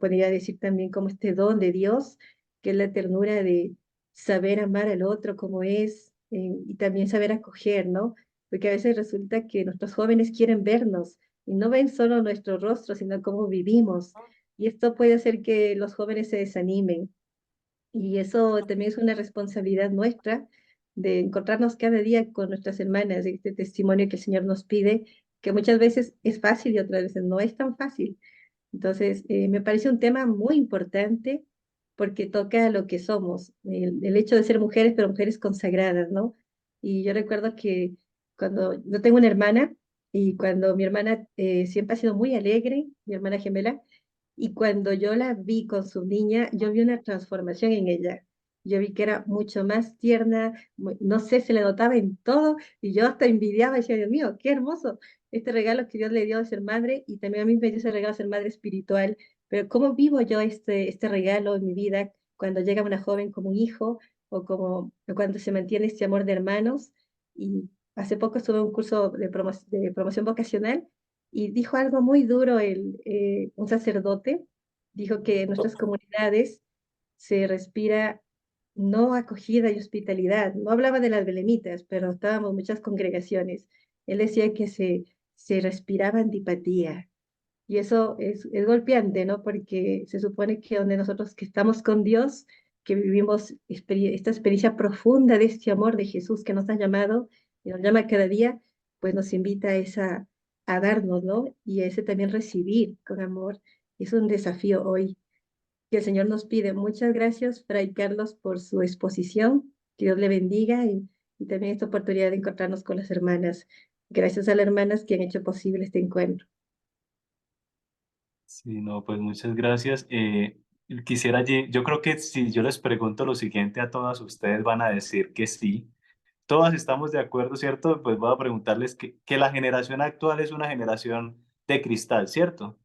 podría decir también como este don de Dios, que es la ternura de saber amar al otro como es, y también saber acoger, ¿no? Porque a veces resulta que nuestros jóvenes quieren vernos y no ven solo nuestro rostro, sino cómo vivimos. Y esto puede hacer que los jóvenes se desanimen. Y eso también es una responsabilidad nuestra de encontrarnos cada día con nuestras hermanas, este testimonio que el Señor nos pide, que muchas veces es fácil y otras veces no es tan fácil. Entonces, me parece un tema muy importante porque toca lo que somos, el hecho de ser mujeres, pero mujeres consagradas, ¿no? Y yo recuerdo que cuando yo tengo una hermana y cuando mi hermana siempre ha sido muy alegre, mi hermana gemela, y cuando yo la vi con su niña, yo vi una transformación en ella. Yo vi que era mucho más tierna, no sé, se le notaba en todo, y yo hasta envidiaba y decía, Dios mío, qué hermoso este regalo que Dios le dio de ser madre, y también a mí me dio ese regalo de ser madre espiritual. Pero ¿cómo vivo yo este regalo en mi vida cuando llega una joven como un hijo, o cuando se mantiene este amor de hermanos? Y hace poco estuve en un curso de promoción vocacional, y dijo algo muy duro un sacerdote, dijo que en nuestras comunidades se respira no acogida y hospitalidad. No hablaba de las belemitas, pero estábamos muchas congregaciones. Él decía que se respiraba antipatía. Y eso es golpeante, ¿no? Porque se supone que donde nosotros que estamos con Dios, que vivimos esta experiencia profunda de este amor de Jesús que nos ha llamado y nos llama cada día, pues nos invita a darnos, ¿no? Y a ese también recibir con amor. Es un desafío hoy que el Señor nos pide. Muchas gracias, Fray Carlos, por su exposición. Que Dios le bendiga y también esta oportunidad de encontrarnos con las hermanas. Gracias a las hermanas que han hecho posible este encuentro. Sí, no, pues muchas gracias. Quisiera, yo creo que si yo les pregunto lo siguiente a todas ustedes van a decir que sí. Todas estamos de acuerdo, ¿cierto? Pues voy a preguntarles que la generación actual es una generación de cristal, ¿cierto?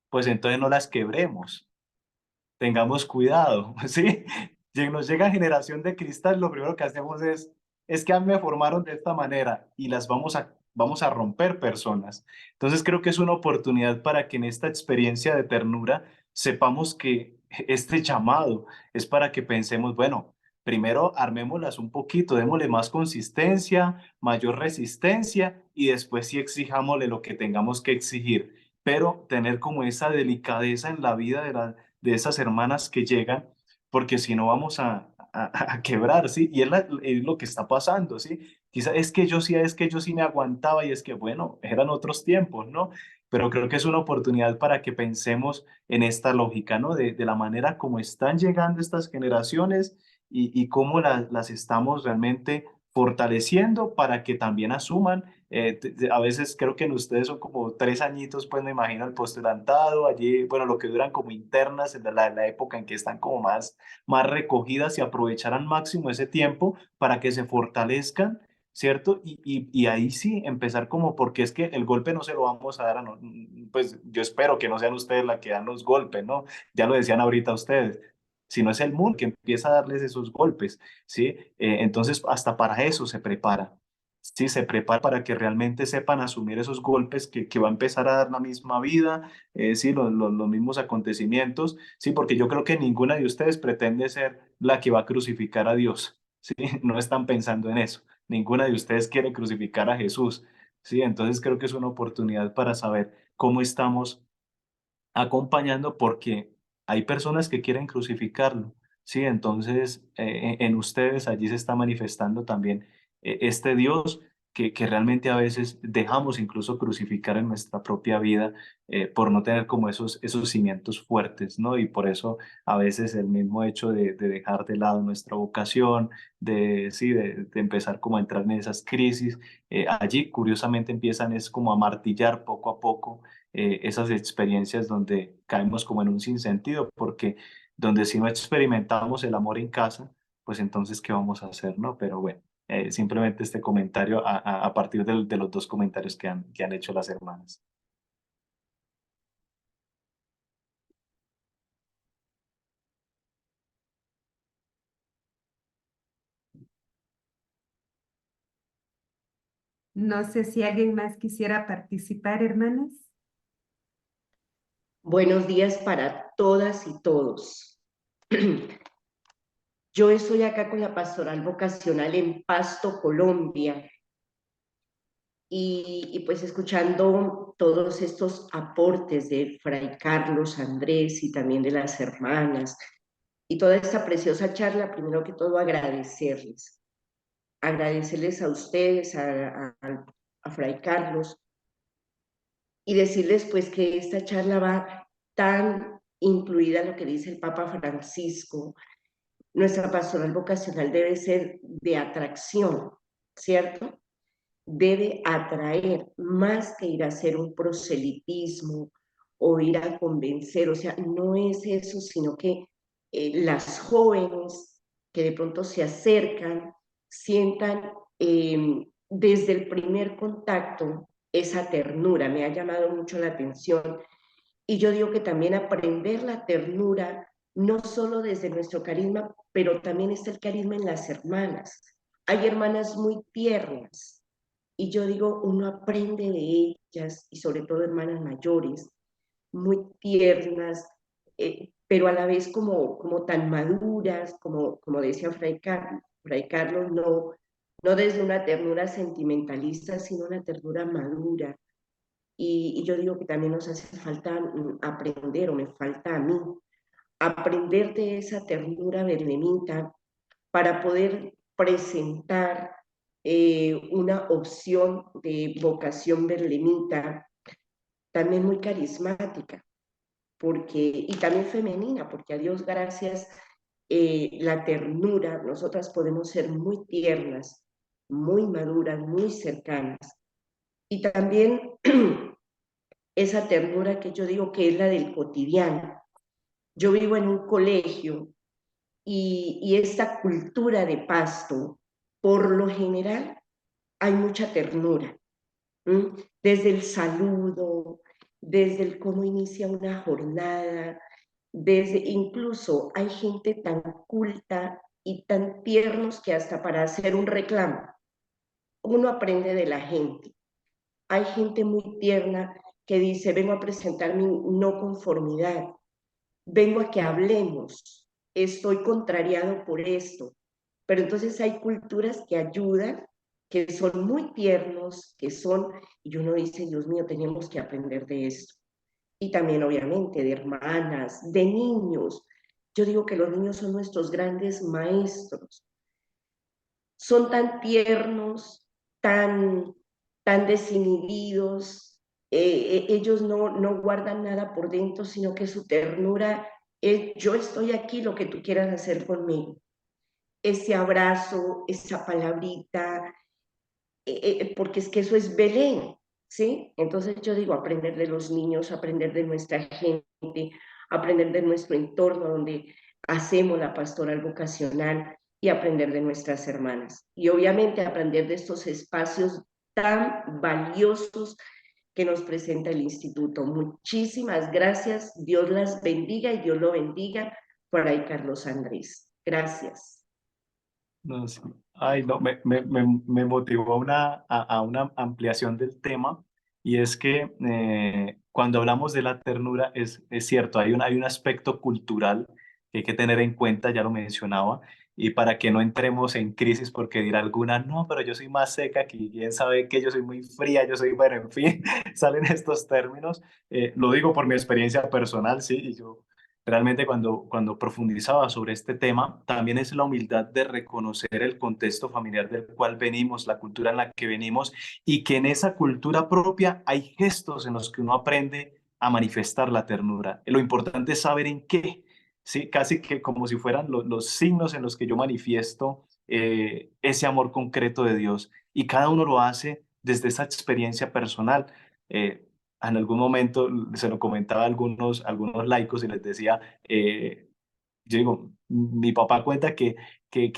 Pues entonces no las quebremos, tengamos cuidado, ¿sí? Si nos llega generación de cristal, lo primero que hacemos es que a mí me formaron de esta manera y las vamos a romper personas. Entonces creo que es una oportunidad para que en esta experiencia de ternura sepamos que este llamado es para que pensemos, bueno, primero armémoslas un poquito, démosle más consistencia, mayor resistencia y después sí exijámosle lo que tengamos que exigir, pero tener como esa delicadeza en la vida de esas hermanas que llegan, porque si no vamos a quebrar, ¿sí? Y es lo que está pasando, ¿sí? Quizá es que yo sí me aguantaba y es que, bueno, eran otros tiempos, ¿no? Pero creo que es una oportunidad para que pensemos en esta lógica, ¿no? De la manera como están llegando estas generaciones y cómo las estamos realmente fortaleciendo para que también asuman. A veces creo que en ustedes son como 3 añitos, pues me imagino el postulantado, allí, bueno, lo que duran como internas, en la época en que están como más recogidas y aprovechar al máximo ese tiempo para que se fortalezcan, ¿cierto? Y ahí sí empezar como, porque es que el golpe no se lo vamos a dar a, pues yo espero que no sean ustedes las que dan los golpes, ¿no? Ya lo decían ahorita ustedes, sino es el mundo que empieza a darles esos golpes, ¿sí? Entonces, hasta para eso se prepara. Sí, se prepara para que realmente sepan asumir esos golpes que va a empezar a dar la misma vida, sí, los mismos acontecimientos, sí, porque yo creo que ninguna de ustedes pretende ser la que va a crucificar a Dios, sí, no están pensando en eso, ninguna de ustedes quiere crucificar a Jesús, sí, entonces creo que es una oportunidad para saber cómo estamos acompañando porque hay personas que quieren crucificarlo, ¿sí? Entonces, en ustedes allí se está manifestando también este Dios que realmente a veces dejamos incluso crucificar en nuestra propia vida por no tener como esos cimientos fuertes, ¿no? Y por eso a veces el mismo hecho de dejar de lado nuestra vocación, sí, de empezar como a entrar en esas crisis, allí curiosamente empiezan es como a martillar poco a poco esas experiencias donde caemos como en un sinsentido, porque donde si no experimentamos el amor en casa, pues entonces, ¿qué vamos a hacer, no? Pero bueno, simplemente este comentario a partir de los dos comentarios que han hecho las hermanas. No sé si alguien más quisiera participar, hermanas. Buenos días para todas y todos. Yo estoy acá con la Pastoral Vocacional en Pasto, Colombia, y pues escuchando todos estos aportes de Fray Carlos, Andrés y también de las hermanas, y toda esta preciosa charla, primero que todo agradecerles a ustedes, a Fray Carlos, y decirles pues que esta charla va tan incluida en lo que dice el Papa Francisco. Nuestra pastoral vocacional debe ser de atracción, ¿cierto? Debe atraer más que ir a hacer un proselitismo o ir a convencer, o sea, no es eso, sino que las jóvenes que de pronto se acercan sientan desde el primer contacto esa ternura. Me ha llamado mucho la atención y yo digo que también aprender la ternura, no solo desde nuestro carisma, pero también está el carisma en las hermanas. Hay hermanas muy tiernas y yo digo, uno aprende de ellas y sobre todo hermanas mayores, muy tiernas, pero a la vez como tan maduras, como decía Fray Carlos, no desde una ternura sentimentalista, sino una ternura madura, y yo digo que también nos hace falta aprender, o me falta a mí, aprender de esa ternura berlemita para poder presentar una opción de vocación berlemita también muy carismática, y también femenina, porque a Dios gracias, la ternura, nosotras podemos ser muy tiernas, muy maduras, muy cercanas. Y también esa ternura que yo digo que es la del cotidiano. Yo vivo en un colegio y esta cultura de Pasto, por lo general, hay mucha ternura. Desde el saludo, desde el cómo inicia una jornada, desde incluso hay gente tan culta y tan tiernos que hasta para hacer un reclamo, uno aprende de la gente. hay gente muy tierna que dice, vengo a presentar mi no conformidad, vengo a que hablemos, estoy contrariado por esto. Pero entonces hay culturas que ayudan, que son muy tiernos, y uno dice, Dios mío, tenemos que aprender de esto. Y también, obviamente, de hermanas, de niños. Yo digo que los niños son nuestros grandes maestros. Son tan tiernos, tan desinhibidos. Ellos no guardan nada por dentro, sino que su ternura es, yo estoy aquí, lo que tú quieras hacer conmigo. Ese abrazo, esa palabrita, porque es que eso es Belén, ¿sí? Entonces yo digo, aprender de los niños, aprender de nuestra gente, aprender de nuestro entorno donde hacemos la pastoral vocacional y aprender de nuestras hermanas. Y obviamente aprender de estos espacios tan valiosos que nos presenta el instituto. Muchísimas gracias, Dios las bendiga y Dios lo bendiga por ahí, Carlos Andrés. Gracias. No, sí. Ay, no, me motivó a una ampliación del tema, y es que cuando hablamos de la ternura es cierto, hay un aspecto cultural que hay que tener en cuenta, ya lo mencionaba, y para que no entremos en crisis porque dirá alguna, no, pero yo soy más seca, que quién sabe que yo soy muy fría, yo soy, bueno, en fin, salen estos términos. Lo digo por mi experiencia personal, sí, y yo realmente cuando profundizaba sobre este tema, también es la humildad de reconocer el contexto familiar del cual venimos, la cultura en la que venimos, y que en esa cultura propia hay gestos en los que uno aprende a manifestar la ternura. Lo importante es saber en qué, ¿sí? Casi que como si fueran los signos en los que yo manifiesto ese amor concreto de Dios. Y cada uno lo hace desde esa experiencia personal. Eh, en algún momento se lo comentaba a algunos laicos y les decía, yo digo, mi papá cuenta que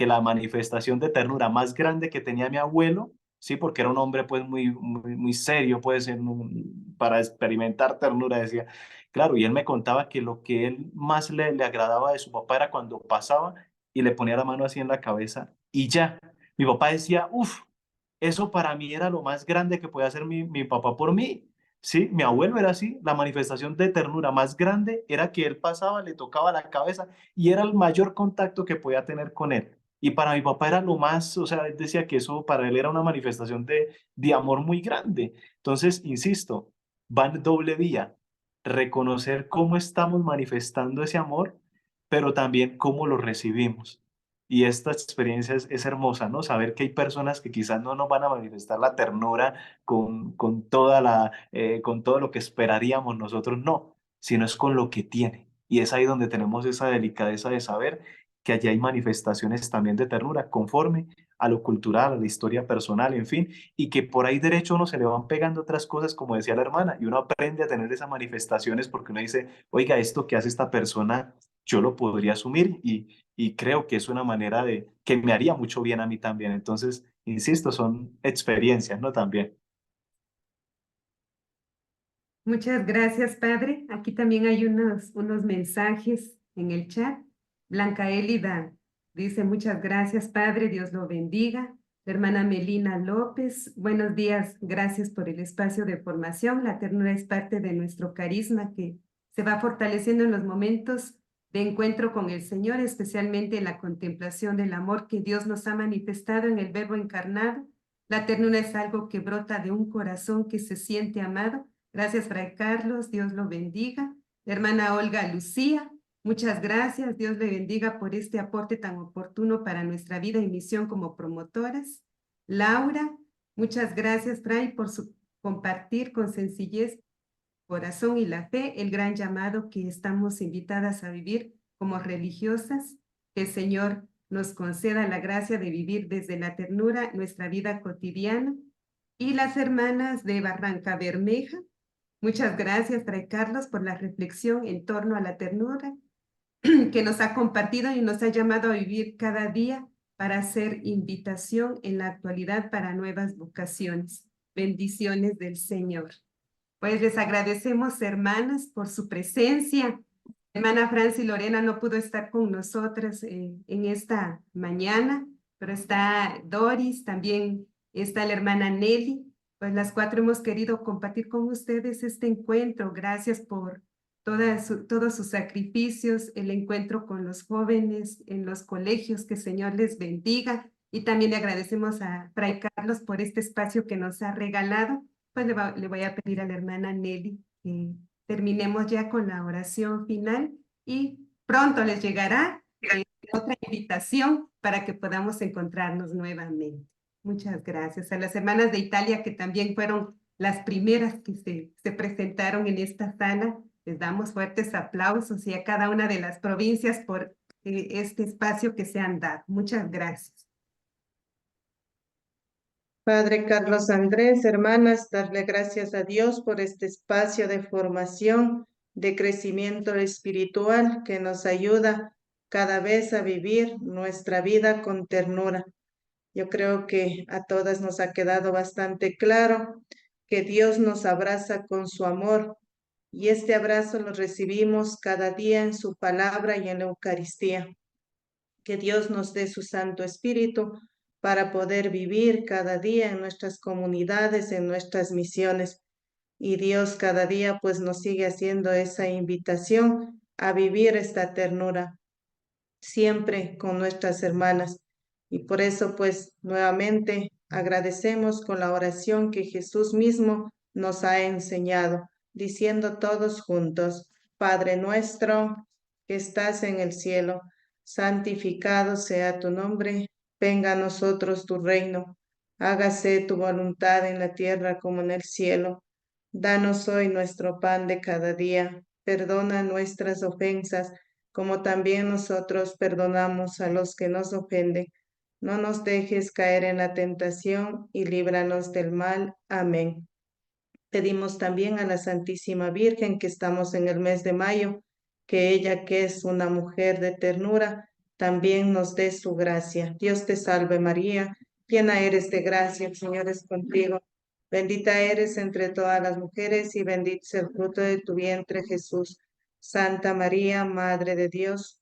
la manifestación de ternura más grande que tenía mi abuelo, sí, porque era un hombre pues muy serio, puede ser para experimentar ternura, decía, claro, y él me contaba que lo que él más le agradaba de su papá era cuando pasaba y le ponía la mano así en la cabeza y ya. Mi papá decía, uff, eso para mí era lo más grande que podía hacer mi papá por mí. Sí, mi abuelo era así, la manifestación de ternura más grande era que él pasaba, le tocaba la cabeza y era el mayor contacto que podía tener con él. Y para mi papá era lo más, o sea, él decía que eso para él era una manifestación de amor muy grande. Entonces, insisto, va en doble vía, reconocer cómo estamos manifestando ese amor, pero también cómo lo recibimos. Y esta experiencia es hermosa, ¿no? Saber que hay personas que quizás no nos van a manifestar la ternura con todo lo que esperaríamos nosotros, no, sino es con lo que tiene. Y es ahí donde tenemos esa delicadeza de saber que allí hay manifestaciones también de ternura, conforme a lo cultural, a la historia personal, en fin, y que por ahí derecho uno se le van pegando otras cosas, como decía la hermana, y uno aprende a tener esas manifestaciones porque uno dice, oiga, esto que hace esta persona, yo lo podría asumir y creo que es una manera de que me haría mucho bien a mí también. Entonces, insisto, son experiencias, ¿no? También. Muchas gracias, Padre. Aquí también hay unos mensajes en el chat. Blanca Élida dice, muchas gracias, Padre, Dios lo bendiga. La hermana Melina López, buenos días, gracias por el espacio de formación. La ternura es parte de nuestro carisma que se va fortaleciendo en los momentos de encuentro con el Señor, especialmente en la contemplación del amor que Dios nos ha manifestado en el Verbo encarnado. La ternura es algo que brota de un corazón que se siente amado. Gracias, Fray Carlos, Dios lo bendiga. Hermana Olga Lucía, muchas gracias, Dios le bendiga por este aporte tan oportuno para nuestra vida y misión como promotoras. Laura, muchas gracias, Fray, por su compartir con sencillez, corazón y la fe el gran llamado que estamos invitadas a vivir como religiosas. Que el Señor nos conceda la gracia de vivir desde la ternura nuestra vida cotidiana. Y las hermanas de Barranca Bermeja, muchas gracias, Fray Carlos, por la reflexión en torno a la ternura que nos ha compartido y nos ha llamado a vivir cada día para hacer invitación en la actualidad para nuevas vocaciones. Bendiciones del Señor. Pues les agradecemos, hermanas, por su presencia. Hermana Franci Lorena no pudo estar con nosotras en esta mañana, pero está Doris, también está la hermana Nelly. pues las cuatro hemos querido compartir con ustedes este encuentro. Gracias por todos sus sacrificios, el encuentro con los jóvenes en los colegios, que el Señor les bendiga. Y también le agradecemos a Fray Carlos por este espacio que nos ha regalado. Pues le voy a pedir a la hermana Nelly que terminemos ya con la oración final y pronto les llegará otra invitación para que podamos encontrarnos nuevamente. Muchas gracias. A las hermanas de Italia, que también fueron las primeras que se presentaron en esta sala, les damos fuertes aplausos, y a cada una de las provincias por este espacio que se han dado. Muchas gracias. Padre Carlos Andrés, hermanas, darle gracias a Dios por este espacio de formación, de crecimiento espiritual que nos ayuda cada vez a vivir nuestra vida con ternura. Yo creo que a todas nos ha quedado bastante claro que Dios nos abraza con su amor, y este abrazo lo recibimos cada día en su palabra y en la Eucaristía. Que Dios nos dé su Santo Espíritu para poder vivir cada día en nuestras comunidades, en nuestras misiones. Y Dios cada día pues nos sigue haciendo esa invitación a vivir esta ternura, siempre con nuestras hermanas. Y por eso pues nuevamente agradecemos con la oración que Jesús mismo nos ha enseñado, diciendo todos juntos: Padre nuestro que estás en el cielo, santificado sea tu nombre, venga a nosotros tu reino, hágase tu voluntad en la tierra como en el cielo. Danos hoy nuestro pan de cada día, perdona nuestras ofensas, como también nosotros perdonamos a los que nos ofenden. No nos dejes caer en la tentación y líbranos del mal. Amén. Pedimos también a la Santísima Virgen, que estamos en el mes de mayo, que ella, que es una mujer de ternura, también nos dé su gracia. Dios te salve María, llena eres de gracia, el Señor es contigo. Bendita eres entre todas las mujeres y bendito es el fruto de tu vientre, Jesús. Santa María, Madre de Dios,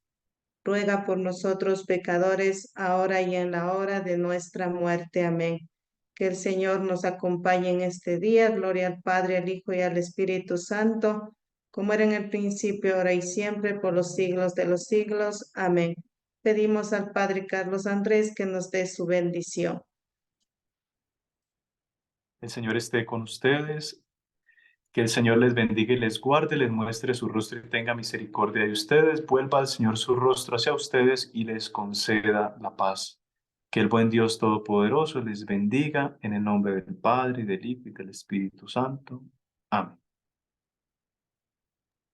ruega por nosotros pecadores, ahora y en la hora de nuestra muerte. Amén. Que el Señor nos acompañe en este día. Gloria al Padre, al Hijo y al Espíritu Santo, como era en el principio, ahora y siempre, por los siglos de los siglos. Amén. Pedimos al Padre Carlos Andrés que nos dé su bendición. El Señor esté con ustedes. Que el Señor les bendiga y les guarde, les muestre su rostro y tenga misericordia de ustedes. Vuelva al Señor su rostro hacia ustedes y les conceda la paz. Que el buen Dios Todopoderoso les bendiga en el nombre del Padre, y del Hijo y del Espíritu Santo. Amén.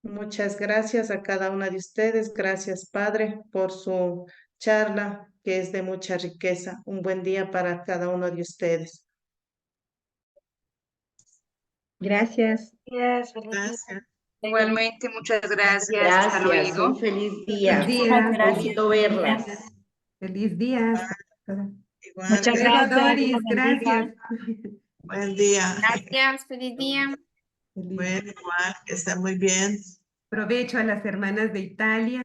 Muchas gracias a cada una de ustedes. Gracias, Padre, por su charla, que es de mucha riqueza. Un buen día para cada uno de ustedes. Gracias. Gracias. Igualmente, muchas gracias. Hasta Gracias, luego. un feliz día. Feliz día. Bonito verlas. Feliz día. Igual. Hasta luego, Doris. Gracias. Buen día. Gracias, feliz día. Feliz Bueno, igual, que estén muy bien. provecho a las hermanas de Italia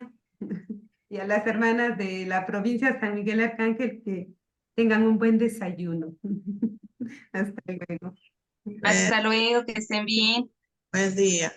y a las hermanas de la provincia de San Miguel Arcángel, que tengan un buen desayuno. Hasta luego. Hasta luego, que estén bien. Buen día.